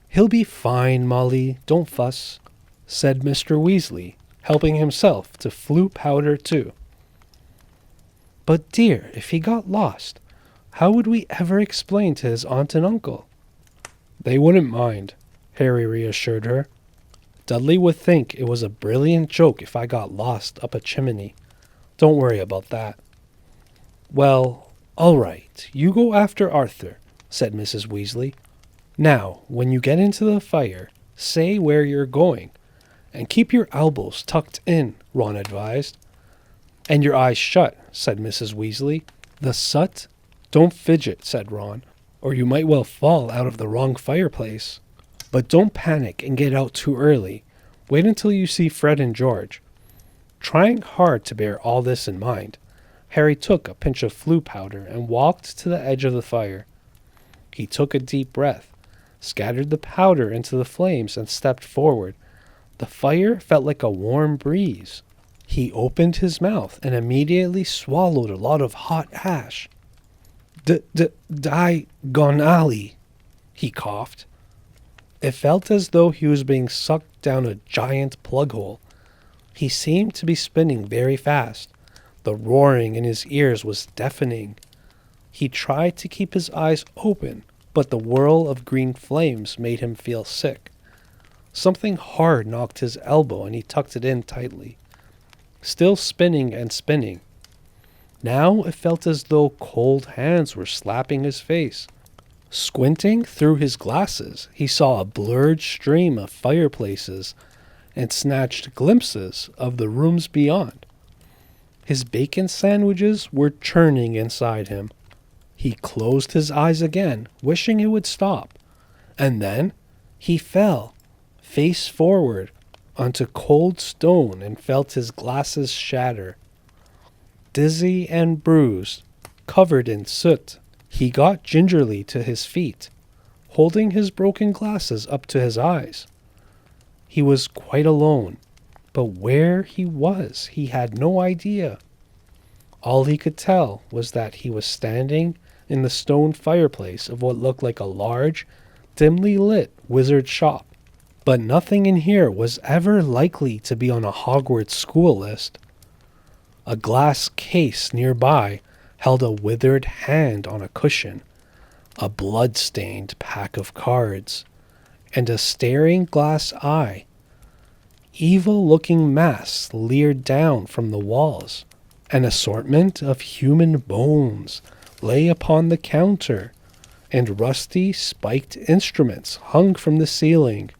He'll be fine, Molly, don't fuss, said Mr. Weasley, helping himself to Floo powder too. But dear, if he got lost, how would we ever explain to his aunt and uncle? They wouldn't mind, Harry reassured her. Dudley would think it was a brilliant joke if I got lost up a chimney. Don't worry about that. Well, all right, you go after Arthur, said Mrs. Weasley. Now, when you get into the fire, say where you're going, and keep your elbows tucked in, Ron advised. And your eyes shut, said Mrs. Weasley. The sut? Don't fidget, said Ron, or you might well fall out of the wrong fireplace. But don't panic and get out too early. Wait until you see Fred and George. Trying hard to bear all this in mind, Harry took a pinch of Floo powder and walked to the edge of the fire. He took a deep breath, scattered the powder into the flames, and stepped forward. The fire felt like a warm breeze. He opened his mouth and immediately swallowed a lot of hot ash. Diagon Alley, he coughed. It felt as though he was being sucked down a giant plug hole. He seemed to be spinning very fast. The roaring in his ears was deafening. He tried to keep his eyes open, but the whirl of green flames made him feel sick. Something hard knocked his elbow and he tucked it in tightly. Still spinning and spinning. Now it felt as though cold hands were slapping his face. Squinting through his glasses, he saw a blurred stream of fireplaces and snatched glimpses of the rooms beyond. His bacon sandwiches were churning inside him. He closed his eyes again, wishing it would stop. And then he fell, face forward, onto cold stone and felt his glasses shatter. Dizzy and bruised, covered in soot, he got gingerly to his feet, holding his broken glasses up to his eyes. He was quite alone, but where he was, he had no idea. All he could tell was that he was standing in the stone fireplace of what looked like a large, dimly lit wizard shop. But nothing in here was ever likely to be on a Hogwarts school list. A glass case nearby held a withered hand on a cushion, a blood-stained pack of cards, and a staring glass eye. Evil-looking masks leered down from the walls. An assortment of human bones lay upon the counter, and rusty, spiked instruments hung from the ceiling.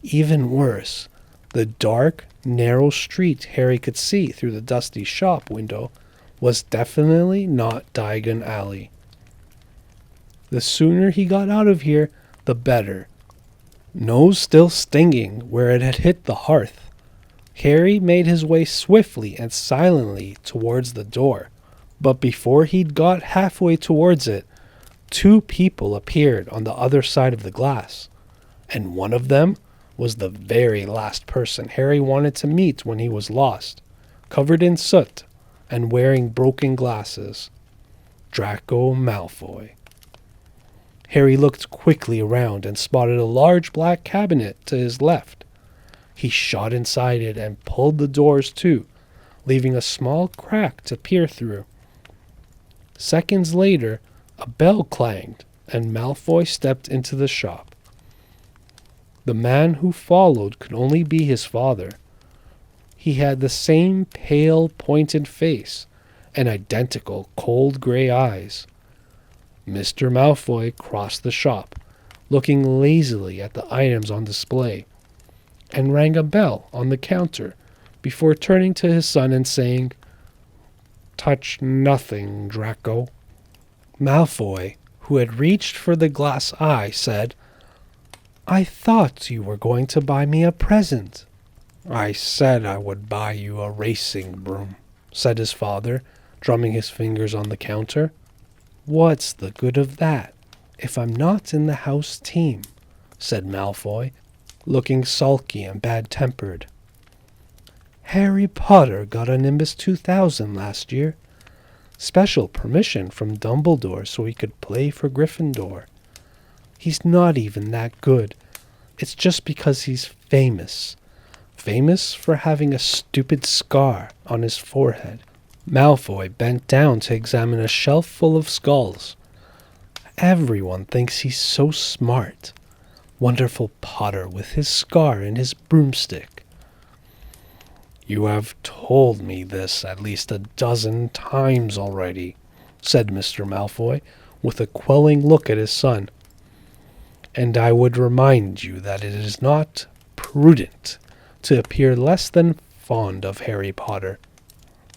Even worse, the dark, narrow street Harry could see through the dusty shop window was definitely not Diagon Alley. The sooner he got out of here, the better. Nose still stinging where it had hit the hearth, Harry made his way swiftly and silently towards the door, But before he'd got halfway towards it, two people appeared on the other side of the glass, and one of them was the very last person Harry wanted to meet when he was lost, covered in soot and wearing broken glasses. Draco Malfoy. Harry looked quickly around and spotted a large black cabinet to his left. He shot inside it and pulled the doors to, leaving a small crack to peer through. Seconds later, a bell clanged, and Malfoy stepped into the shop. The man who followed could only be his father. He had the same pale, pointed face and identical cold gray eyes. Mr. Malfoy crossed the shop, looking lazily at the items on display, and rang a bell on the counter before turning to his son and saying, "Touch nothing, Draco." Malfoy, who had reached for the glass eye, said, "I thought you were going to buy me a present." "I said I would buy you a racing broom," said his father, drumming his fingers on the counter. "What's the good of that, if I'm not in the house team?" said Malfoy, looking sulky and bad-tempered. "Harry Potter got a Nimbus 2000 last year. Special permission from Dumbledore so he could play for Gryffindor. He's not even that good. It's just because he's famous. Famous for having a stupid scar on his forehead." Malfoy bent down to examine a shelf full of skulls. "Everyone thinks he's so smart. Wonderful Potter with his scar and his broomstick." "You have told me this at least a dozen times already," said Mr. Malfoy, with a quelling look at his son. "And I would remind you that it is not prudent to appear less than fond of Harry Potter.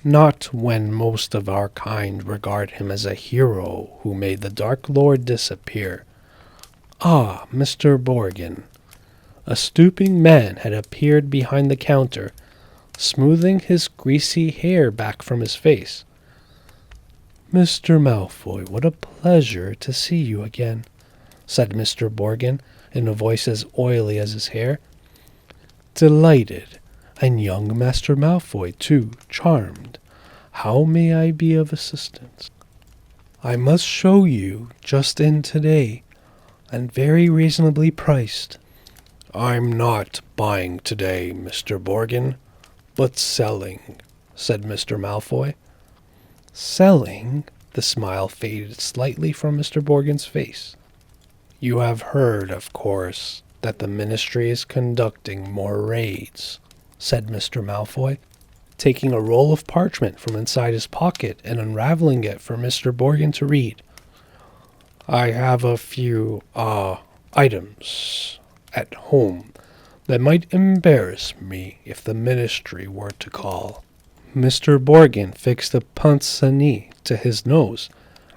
Not when most of our kind regard him as a hero who made the Dark Lord disappear. Ah, Mr. Borgin." A stooping man had appeared behind the counter, smoothing his greasy hair back from his face. "Mr. Malfoy, what a pleasure to see you again," said Mr. Borgin in a voice as oily as his hair. "Delighted. And young Master Malfoy, too, charmed. How may I be of assistance?" "I must show you, just in today, and very reasonably priced." "I'm not buying today, Mr. Borgin, but selling," said Mr. Malfoy. "Selling?" The smile faded slightly from Mr. Borgin's face. "You have heard, of course, that the Ministry is conducting more raids," said Mr. Malfoy, taking a roll of parchment from inside his pocket and unraveling it for Mr. Borgin to read. "I have a few, items at home that might embarrass me if the Ministry were to call." Mr. Borgin fixed a pince-nez to his nose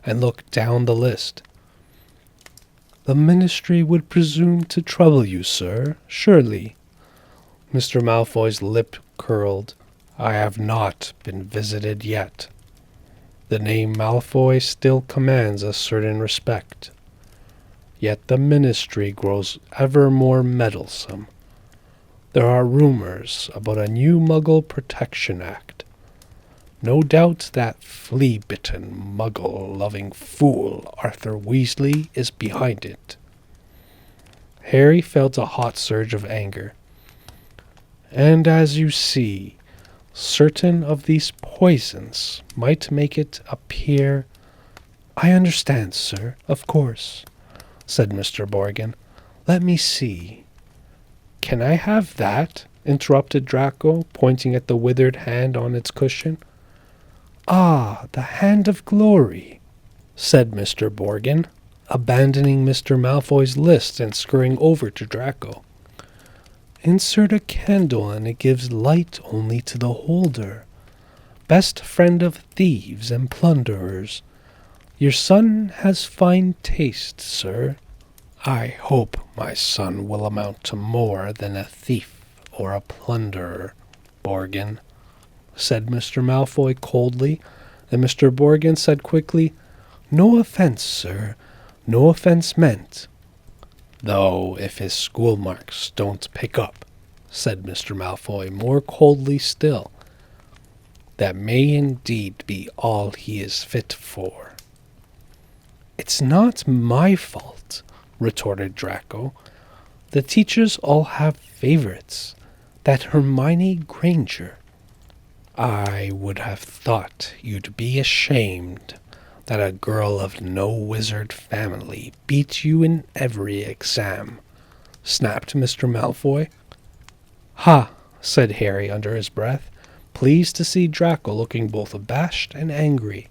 and looked down the list. "The Ministry would presume to trouble you, sir, surely." Mr. Malfoy's lip curled. "I have not been visited yet. The name Malfoy still commands a certain respect. Yet the Ministry grows ever more meddlesome. There are rumors about a new Muggle Protection Act. No doubt that flea-bitten, Muggle-loving fool Arthur Weasley is behind it." Harry felt a hot surge of anger. "And as you see, certain of these poisons might make it appear—" "I understand, sir, of course," said Mr. Borgin. "Let me see." "Can I have that?" interrupted Draco, pointing at the withered hand on its cushion. "Ah, the Hand of Glory," said Mr. Borgin, abandoning Mr. Malfoy's list and scurrying over to Draco. "Insert a candle and it gives light only to the holder. Best friend of thieves and plunderers. Your son has fine taste, sir." "I hope my son will amount to more than a thief or a plunderer, Borgin," said Mr. Malfoy coldly, Then Mr. Borgin said quickly, "No offense, sir. No offense meant." "Though if his school marks don't pick up," said Mr. Malfoy more coldly still, "that may indeed be all he is fit for." "It's not my fault," retorted Draco. "The teachers all have favorites. That Hermione Granger." "I would have thought you'd be ashamed that a girl of no wizard family beat you in every exam," snapped Mr. Malfoy. "Ha!" said Harry under his breath, pleased to see Draco looking both abashed and angry.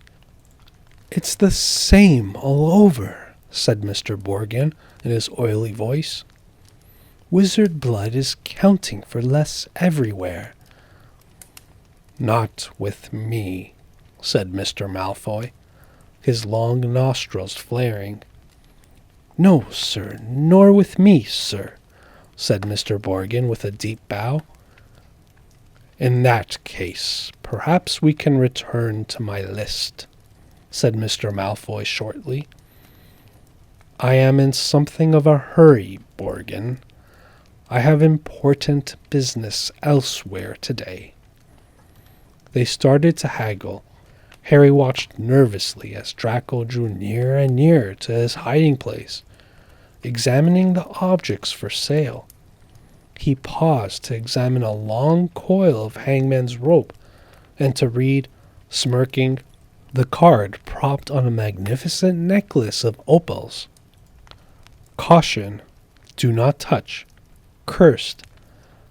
"It's the same all over," said Mr. Borgin in his oily voice. "Wizard blood is counting for less everywhere." "Not with me," said Mr. Malfoy, his long nostrils flaring. "No, sir, nor with me, sir," said Mr. Borgin with a deep bow. "In that case, perhaps we can return to my list," said Mr. Malfoy shortly. "I am in something of a hurry, Borgin. I have important business elsewhere today." They started to haggle. Harry watched nervously as Draco drew nearer and nearer to his hiding place, examining the objects for sale. He paused to examine a long coil of hangman's rope and to read, smirking, the card propped on a magnificent necklace of opals. "Caution, do not touch. Cursed.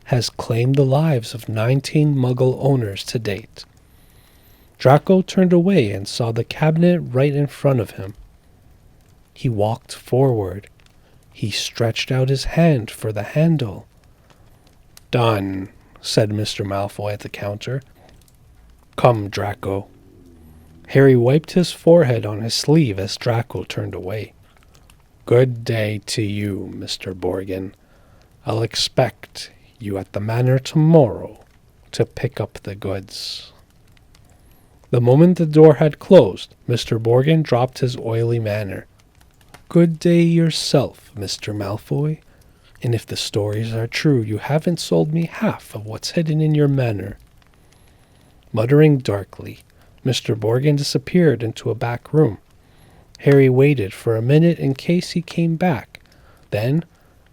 Has claimed the lives of 19 Muggle owners to date." Draco turned away and saw the cabinet right in front of him. He walked forward. He stretched out his hand for the handle. "Done," said Mr. Malfoy at the counter. "Come, Draco." Harry wiped his forehead on his sleeve as Draco turned away. "Good day to you, Mr. Borgin. I'll expect you at the manor tomorrow to pick up the goods." The moment the door had closed, Mr. Borgin dropped his oily manner. "Good day yourself, Mr. Malfoy. And if the stories are true, you haven't sold me half of what's hidden in your manor." Muttering darkly, Mr. Borgin disappeared into a back room. Harry waited for a minute in case he came back, then,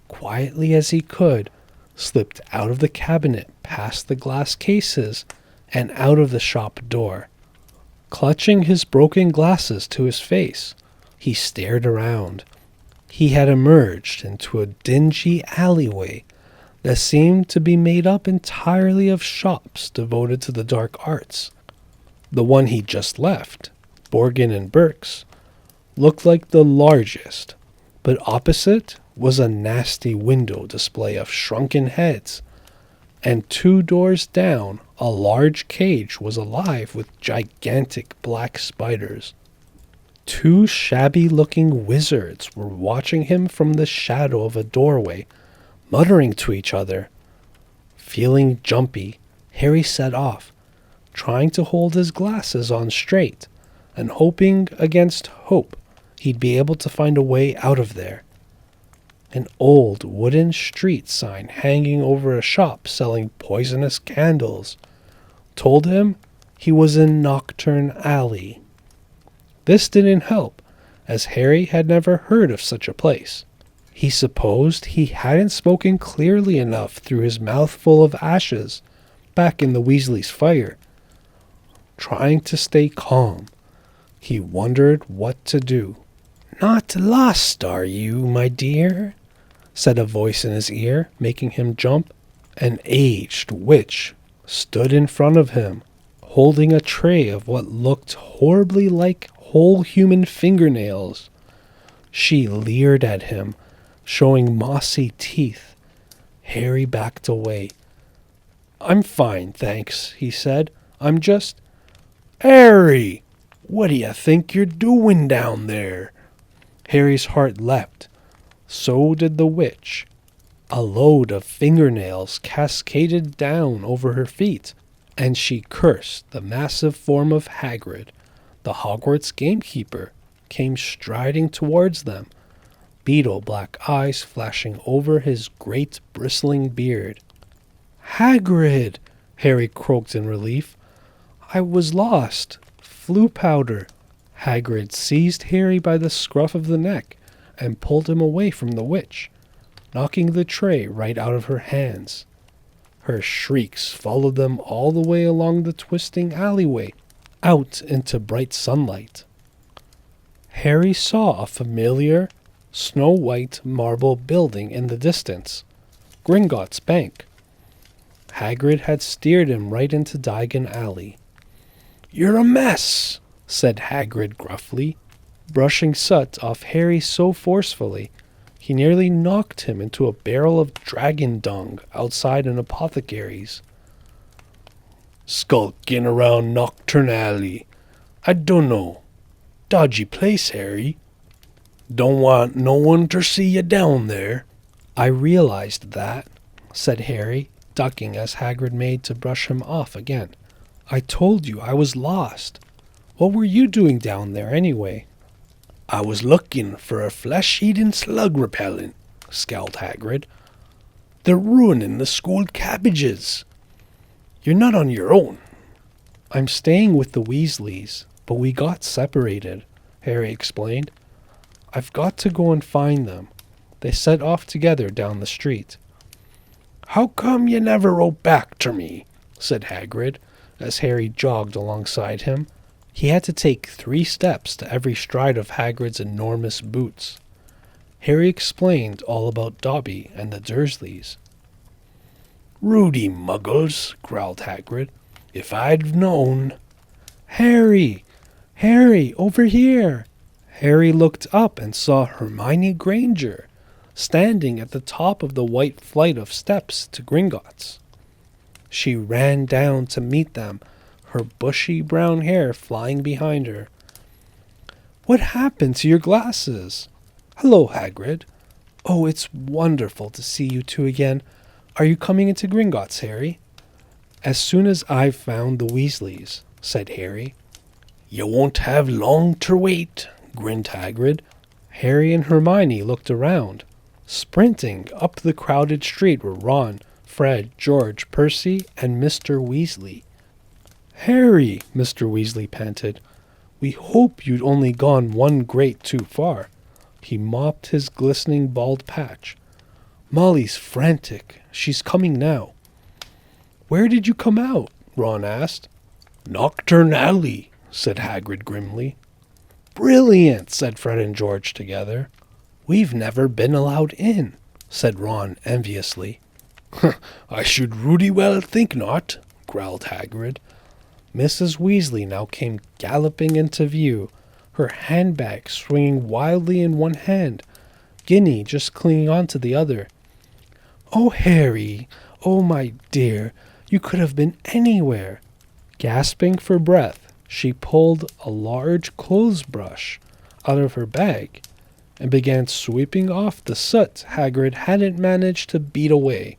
quietly as he could, slipped out of the cabinet past the glass cases and out of the shop door. Clutching his broken glasses to his face, he stared around. He had emerged into a dingy alleyway that seemed to be made up entirely of shops devoted to the dark arts. The one he just left, Borgin and Burke's, looked like the largest, but opposite was a nasty window display of shrunken heads, and 2 doors down a large cage was alive with gigantic black spiders. 2 shabby-looking wizards were watching him from the shadow of a doorway, muttering to each other. Feeling jumpy, Harry set off, trying to hold his glasses on straight, and hoping against hope he'd be able to find a way out of there. An old wooden street sign hanging over a shop selling poisonous candles told him he was in Nocturne Alley. This didn't help, as Harry had never heard of such a place. He supposed he hadn't spoken clearly enough through his mouthful of ashes back in the Weasley's fire. Trying to stay calm, he wondered what to do. "Not lost, are you, my dear?" said a voice in his ear, making him jump. An aged witch stood in front of him, holding a tray of what looked horribly like whole human fingernails. She leered at him, showing mossy teeth. Harry backed away. "I'm fine, thanks," he said. "I'm just—" "Harry, what do you think you're doing down there?" Harry's heart leapt. So did the witch. A load of fingernails cascaded down over her feet, and she cursed the massive form of Hagrid, The Hogwarts gamekeeper came striding towards them, beetle black eyes flashing over his great bristling beard. "Hagrid!" Harry croaked in relief. "I was lost. Flue powder." Hagrid seized Harry by the scruff of the neck and pulled him away from the witch, knocking the tray right out of her hands. Her shrieks followed them all the way along the twisting alleyway, out into bright sunlight. Harry saw a familiar, snow-white marble building in the distance, Gringotts Bank. Hagrid had steered him right into Diagon Alley. "You're a mess," said Hagrid gruffly, brushing soot off Harry so forcefully he nearly knocked him into a barrel of dragon dung outside an apothecary's. "Skulking around Nocturne Alley. I dunno. Dodgy place, Harry. Don't want no one ter see you down there." "I realized that," said Harry, ducking as Hagrid made to brush him off again. "I told you I was lost. What were you doing down there anyway?" "I was looking for a flesh-eating slug repellent," scowled Hagrid. "They're ruining the school cabbages. You're not on your own." "I'm staying with the Weasleys, but we got separated," Harry explained. "I've got to go and find them." They set off together down the street. "How come you never wrote back ter me?" said Hagrid, as Harry jogged alongside him. He had to take 3 steps to every stride of Hagrid's enormous boots. Harry explained all about Dobby and the Dursleys. "Rudy muggles," growled Hagrid. "If I'd known—" "Harry! Harry, over here!" Harry looked up and saw Hermione Granger, standing at the top of the white flight of steps to Gringotts. She ran down to meet them, her bushy brown hair flying behind her. "What happened to your glasses?" "Hello, Hagrid." "Oh, it's wonderful to see you two again. Are you coming into Gringotts, Harry?" "As soon as I've found the Weasleys," said Harry. "You won't have long ter wait," grinned Hagrid. Harry and Hermione looked around. Sprinting up the crowded street were Ron, Fred, George, Percy, and Mr. Weasley. "Harry," Mr. Weasley panted, "we hope you'd only gone one grate too far." He mopped his glistening bald patch. "Molly's frantic. She's coming now." "Where did you come out?" Ron asked. "Nocturne Alley," said Hagrid grimly. "Brilliant," said Fred and George together. "We've never been allowed in," said Ron enviously. "I should ruddy well think not," growled Hagrid. Mrs. Weasley now came galloping into view, her handbag swinging wildly in one hand, Ginny just clinging on to the other. "Oh, Harry! Oh, my dear! You could have been anywhere!" Gasping for breath, she pulled a large clothes brush out of her bag and began sweeping off the soot Hagrid hadn't managed to beat away.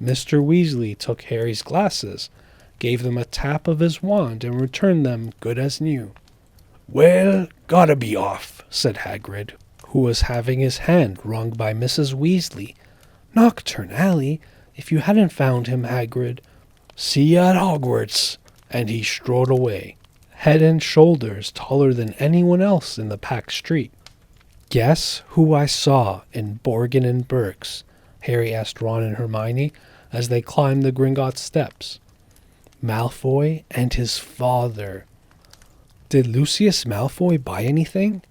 Mr. Weasley took Harry's glasses, gave them a tap of his wand, and returned them good as new. "Well, gotta be off," said Hagrid, who was having his hand wrung by Mrs. Weasley. "Nocturne Alley? If you hadn't found him, Hagrid." "See ya at Hogwarts," and he strode away, head and shoulders taller than anyone else in the packed street. "Guess who I saw in Borgin and Burke's?" Harry asked Ron and Hermione as they climbed the Gringotts steps. "Malfoy and his father." "Did Lucius Malfoy buy anything?"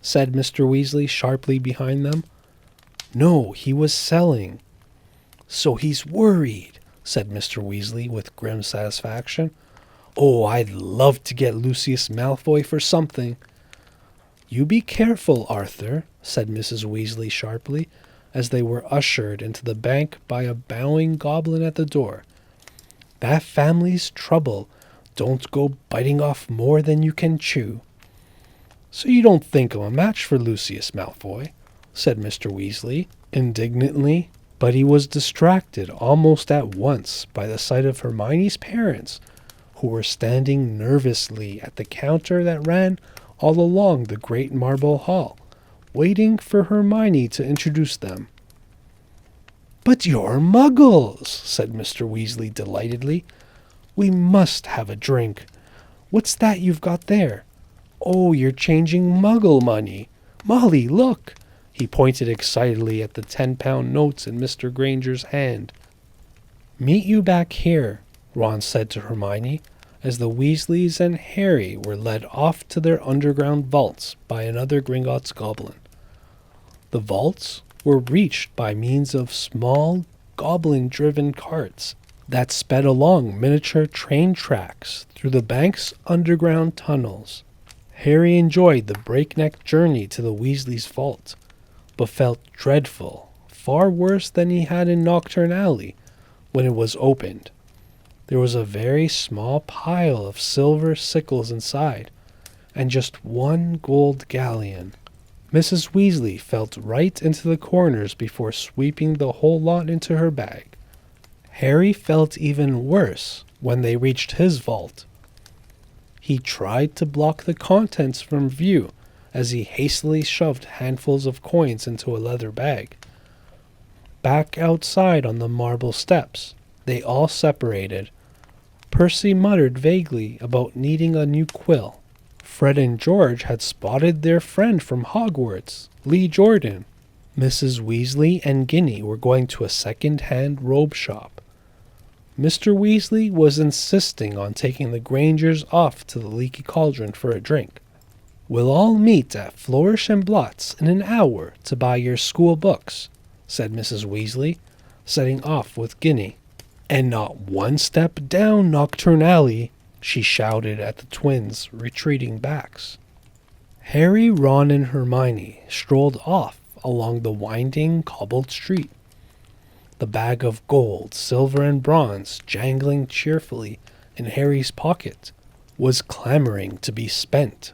said Mr. Weasley sharply behind them. "No, he was selling." "So he's worried," said Mr. Weasley with grim satisfaction. "Oh, I'd love to get Lucius Malfoy for something." "You be careful, Arthur," said Mrs. Weasley sharply, as they were ushered into the bank by a bowing goblin at the door. "That family's trouble. Don't go biting off more than you can chew." "So you don't think I'm a match for Lucius Malfoy?" said Mr. Weasley indignantly, but he was distracted almost at once by the sight of Hermione's parents, who were standing nervously at the counter that ran all along the great marble hall, waiting for Hermione to introduce them. "But you're Muggles," said Mr. Weasley delightedly. "We must have a drink. What's that you've got there? Oh, you're changing Muggle money. Molly, look!" He pointed excitedly at the 10-pound notes in Mr. Granger's hand. "Meet you back here," Ron said to Hermione, as the Weasleys and Harry were led off to their underground vaults by another Gringotts goblin. The vaults were reached by means of small, goblin-driven carts that sped along miniature train tracks through the bank's underground tunnels. Harry enjoyed the breakneck journey to the Weasleys' vault, but felt dreadful, far worse than he had in Knockturn Alley when it was opened. There was a very small pile of silver sickles inside, and just one gold galleon. Mrs. Weasley felt right into the corners before sweeping the whole lot into her bag. Harry felt even worse when they reached his vault. He tried to block the contents from view as he hastily shoved handfuls of coins into a leather bag. Back outside on the marble steps, they all separated. Percy muttered vaguely about needing a new quill. Fred and George had spotted their friend from Hogwarts, Lee Jordan. Mrs. Weasley and Ginny were going to a second-hand robe shop. Mr. Weasley was insisting on taking the Grangers off to the Leaky Cauldron for a drink. "We'll all meet at Flourish and Blotts in an hour to buy your school books," said Mrs. Weasley, setting off with Ginny. "And not one step down Knockturn Alley," she shouted at the twins' retreating backs. Harry, Ron, and Hermione strolled off along the winding cobbled street, the bag of gold, silver, and bronze jangling cheerfully in Harry's pocket was clamoring to be spent.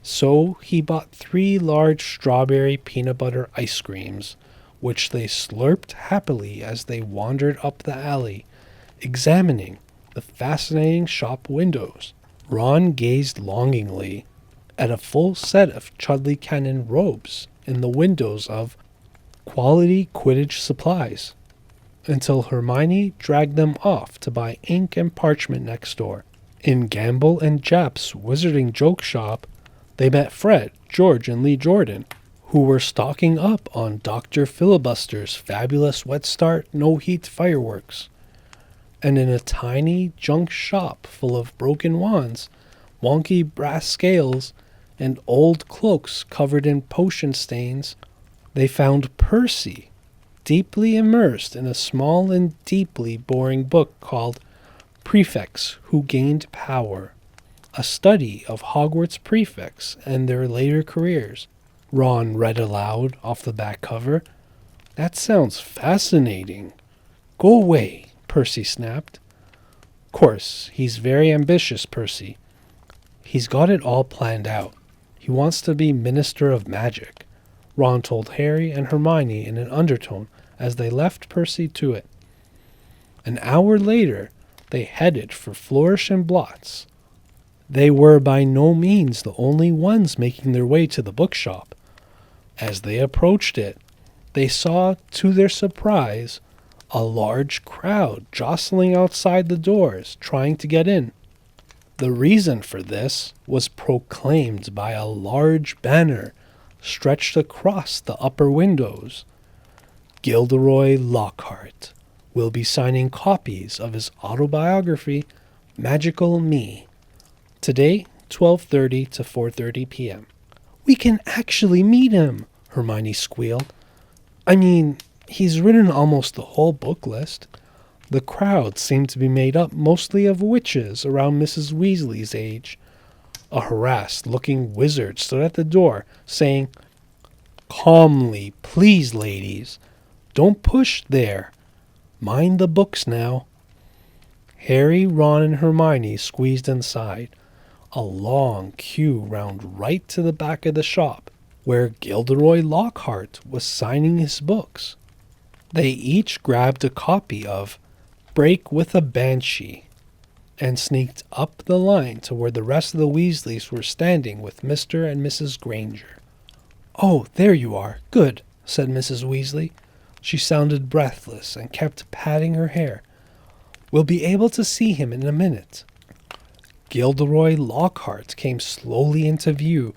So he bought 3 large strawberry peanut butter ice creams, which they slurped happily as they wandered up the alley, examining the fascinating shop windows. Ron gazed longingly at a full set of Chudley Cannon robes in the windows of Quality Quidditch Supplies, until Hermione dragged them off to buy ink and parchment next door. In Gamble and Japp's Wizarding Joke Shop, they met Fred, George, and Lee Jordan, who were stocking up on Dr. Filibuster's fabulous Wet Start no-heat fireworks. And in a tiny junk shop full of broken wands, wonky brass scales, and old cloaks covered in potion stains, they found Percy, deeply immersed in a small and deeply boring book called Prefects Who Gained Power, a study of Hogwarts prefects and their later careers. Ron read aloud off the back cover. "That sounds fascinating." "Go away," Percy snapped. "Course, he's very ambitious, Percy. He's got it all planned out. He wants to be Minister of Magic," Ron told Harry and Hermione in an undertone as they left Percy to it. An hour later, they headed for Flourish and Blotts. They were by no means the only ones making their way to the bookshop. As they approached it, they saw, to their surprise, a large crowd jostling outside the doors, trying to get in. The reason for this was proclaimed by a large banner stretched across the upper windows. Gilderoy Lockhart will be signing copies of his autobiography, Magical Me, today, 12:30 to 4:30 p.m. "We can actually meet him," Hermione squealed. "I mean, he's written almost the whole book list." The crowd seemed to be made up mostly of witches around Mrs. Weasley's age. A harassed-looking wizard stood at the door, saying, "Calmly, please, ladies. Don't push there. Mind the books now." Harry, Ron, and Hermione squeezed inside. A long queue round right to the back of the shop, where Gilderoy Lockhart was signing his books. They each grabbed a copy of Break with a Banshee and sneaked up the line to where the rest of the Weasleys were standing with Mr. and Mrs. Granger. "Oh, there you are. Good," said Mrs. Weasley. She sounded breathless and kept patting her hair. "We'll be able to see him in a minute." Gilderoy Lockhart came slowly into view,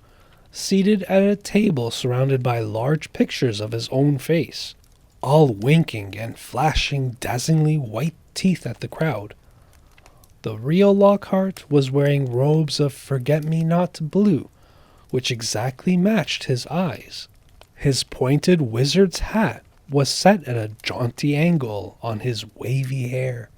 seated at a table surrounded by large pictures of his own face, all winking and flashing dazzlingly white teeth at the crowd. The real Lockhart was wearing robes of forget-me-not blue, which exactly matched his eyes. His pointed wizard's hat was set at a jaunty angle on his wavy hair.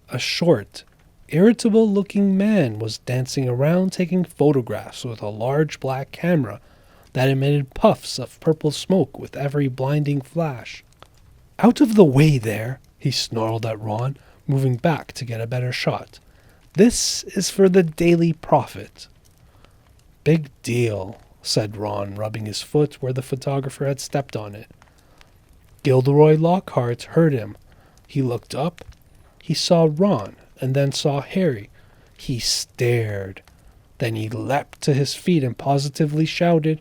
A short, irritable-looking man was dancing around taking photographs with a large black camera that emitted puffs of purple smoke with every blinding flash. "Out of the way there," he snarled at Ron, moving back to get a better shot. "This is for the Daily Prophet." "Big deal," said Ron, rubbing his foot where the photographer had stepped on it. Gilderoy Lockhart heard him. He looked up. He saw Ron and then saw Harry. He stared. Then he leapt to his feet and positively shouted,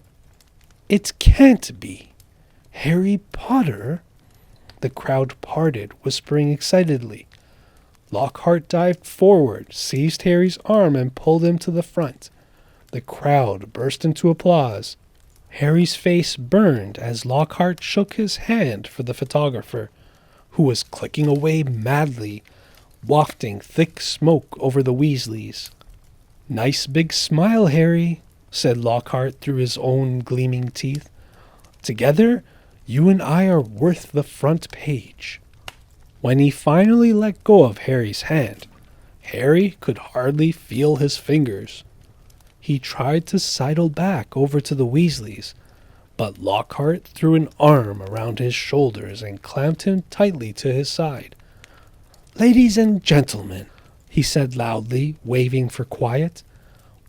"It can't be! Harry Potter?" The crowd parted, whispering excitedly. Lockhart dived forward, seized Harry's arm, and pulled him to the front. The crowd burst into applause. Harry's face burned as Lockhart shook his hand for the photographer, who was clicking away madly, wafting thick smoke over the Weasleys. "Nice big smile, Harry," said Lockhart through his own gleaming teeth. "Together, you and I are worth the front page." When he finally let go of Harry's hand, Harry could hardly feel his fingers. He tried to sidle back over to the Weasleys, but Lockhart threw an arm around his shoulders and clamped him tightly to his side. "Ladies and gentlemen," he said loudly, waving for quiet,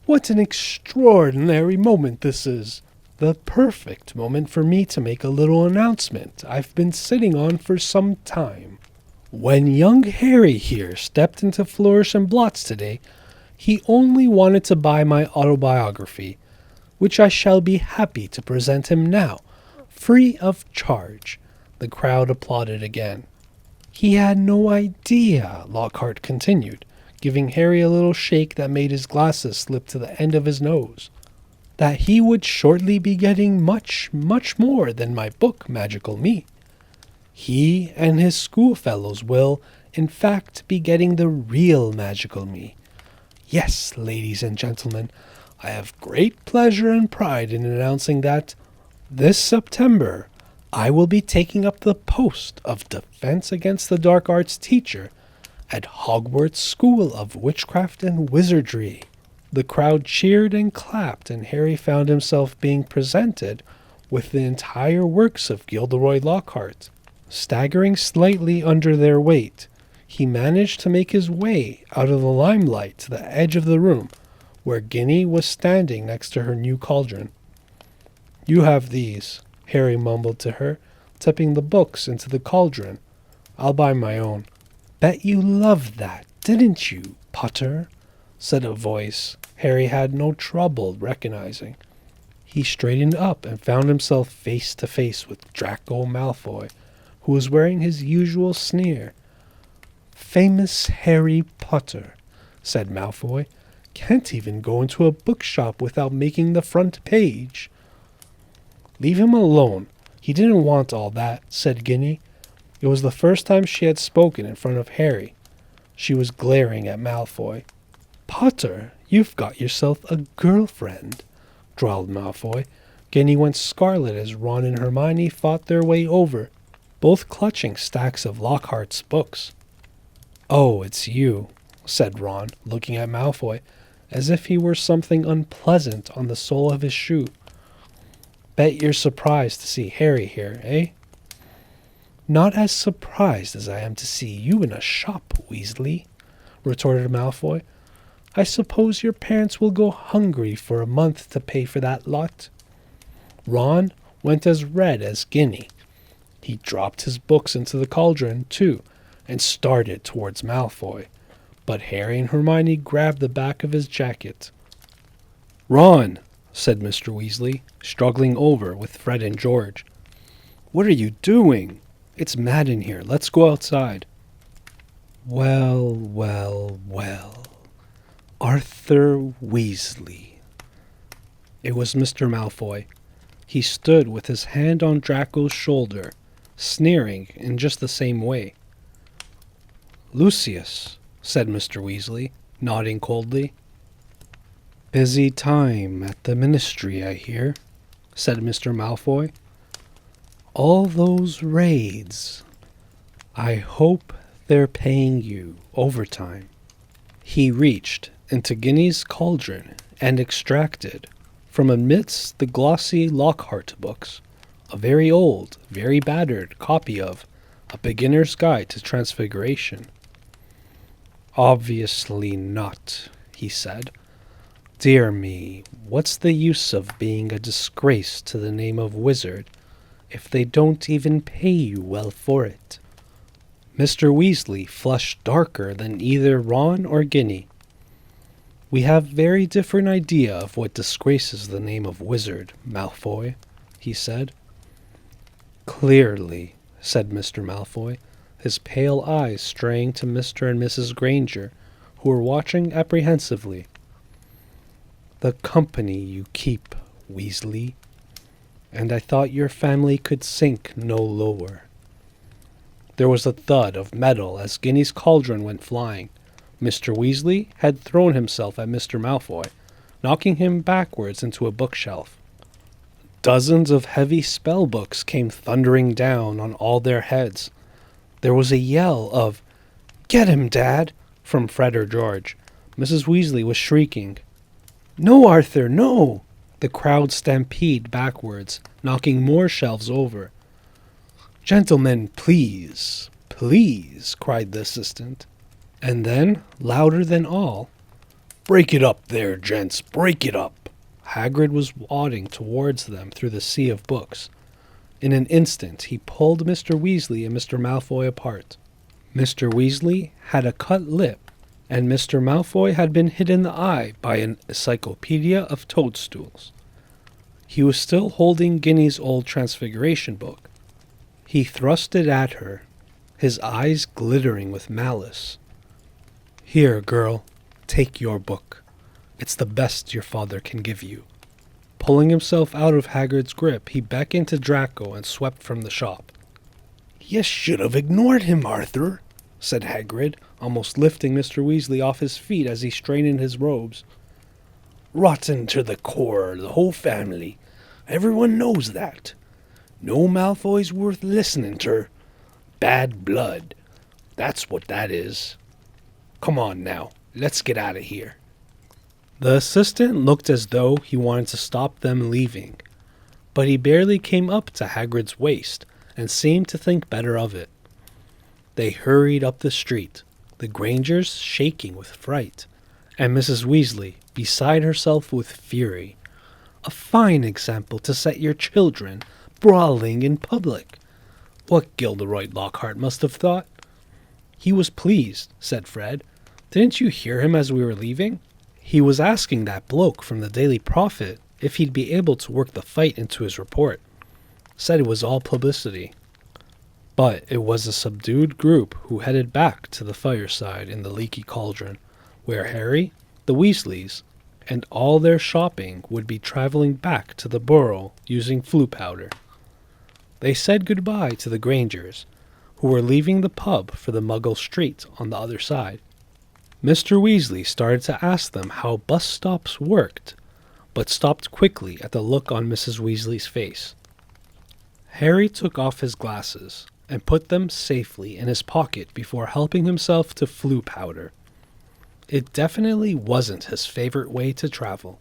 "what an extraordinary moment this is. The perfect moment for me to make a little announcement I've been sitting on for some time. When young Harry here stepped into Flourish and Blotts today, he only wanted to buy my autobiography, which I shall be happy to present him now, free of charge." The crowd applauded again. "He had no idea," Lockhart continued, giving Harry a little shake that made his glasses slip to the end of his nose, "that he would shortly be getting much, much more than my book, Magical Me. He and his schoolfellows will, in fact, be getting the real Magical Me. Yes, ladies and gentlemen, I have great pleasure and pride in announcing that, this September, I will be taking up the post of Defense Against the Dark Arts teacher at Hogwarts School of Witchcraft and Wizardry." The crowd cheered and clapped, and Harry found himself being presented with the entire works of Gilderoy Lockhart. Staggering slightly under their weight, he managed to make his way out of the limelight to the edge of the room, where Ginny was standing next to her new cauldron. "You have these," Harry mumbled to her, tipping the books into the cauldron. "I'll buy my own." "Bet you loved that, didn't you, Potter?" said a voice Harry had no trouble recognizing. He straightened up and found himself face to face with Draco Malfoy, who was wearing his usual sneer. "Famous Harry Potter," said Malfoy, "can't even go into a bookshop without making the front page." "Leave him alone. He didn't want all that," said Ginny. It was the first time she had spoken in front of Harry. She was glaring at Malfoy. "Potter, you've got yourself a girlfriend," drawled Malfoy. Ginny went scarlet as Ron and Hermione fought their way over, both clutching stacks of Lockhart's books. "Oh, it's you," said Ron, looking at Malfoy, as if he were something unpleasant on the sole of his shoe. "Bet you're surprised to see Harry here, eh?" "Not as surprised as I am to see you in a shop, Weasley," retorted Malfoy. "I suppose your parents will go hungry for a month to pay for that lot." Ron went as red as Ginny. He dropped his books into the cauldron, too, and started towards Malfoy. But Harry and Hermione grabbed the back of his jacket. "Ron," said Mr. Weasley, struggling over with Fred and George. "What are you doing? It's mad in here. Let's go outside." Well, well, well. Arthur Weasley. It was Mr. Malfoy. He stood with his hand on Draco's shoulder, sneering in just the same way. "Lucius," said Mr. Weasley, nodding coldly. "Busy time at the Ministry, I hear," said Mr. Malfoy. "All those raids. I hope they're paying you overtime." He reached into Ginny's cauldron and extracted, from amidst the glossy Lockhart books, a very old, very battered copy of A Beginner's Guide to Transfiguration. "Obviously not," he said. "Dear me, what's the use of being a disgrace to the name of wizard if they don't even pay you well for it?" Mr. Weasley flushed darker than either Ron or Ginny. "We have very different idea of what disgraces the name of wizard, Malfoy," he said. "Clearly," said Mr. Malfoy, his pale eyes straying to Mr. and Mrs. Granger, who were watching apprehensively. "The company you keep, Weasley, and I thought your family could sink no lower." There was a thud of metal as Ginny's cauldron went flying. Mr. Weasley had thrown himself at Mr. Malfoy, knocking him backwards into a bookshelf. Dozens of heavy spell books came thundering down on all their heads. There was a yell of, "Get him, Dad!" from Fred or George. Mrs. Weasley was shrieking, "No, Arthur, no!" The crowd stampeded backwards, knocking more shelves over. "Gentlemen, please, please," cried the assistant. And then, louder than all, "Break it up there, gents, break it up!" Hagrid was wadding towards them through the sea of books. In an instant, he pulled Mr. Weasley and Mr. Malfoy apart. Mr. Weasley had a cut lip, and Mr. Malfoy had been hit in the eye by an encyclopedia of toadstools. He was still holding Ginny's old Transfiguration book. He thrust it at her, his eyes glittering with malice. "Here, girl, take your book. It's the best your father can give you." Pulling himself out of Hagrid's grip, he beckoned to Draco and swept from the shop. "You should have ignored him, Arthur," said Hagrid, almost lifting Mr. Weasley off his feet as he straightened his robes. "Rotten to the core, the whole family. Everyone knows that. No Malfoy's worth listening to. Bad blood. That's what that is. Come on now, let's get out of here." The assistant looked as though he wanted to stop them leaving, but he barely came up to Hagrid's waist and seemed to think better of it. They hurried up the street, the Grangers shaking with fright, and Mrs. Weasley beside herself with fury. "A fine example to set your children brawling in public. What Gilderoy Lockhart must have thought." "He was pleased," said Fred. "Didn't you hear him as we were leaving? He was asking that bloke from the Daily Prophet if he'd be able to work the fight into his report. Said it was all publicity." But it was a subdued group who headed back to the fireside in the leaky cauldron, where Harry, the Weasleys, and all their shopping would be traveling back to the Burrow using Floo powder. They said goodbye to the Grangers, who were leaving the pub for the Muggle Street on the other side. Mr. Weasley started to ask them how bus stops worked, but stopped quickly at the look on Mrs. Weasley's face. Harry took off his glasses and put them safely in his pocket before helping himself to Floo powder. It definitely wasn't his favorite way to travel.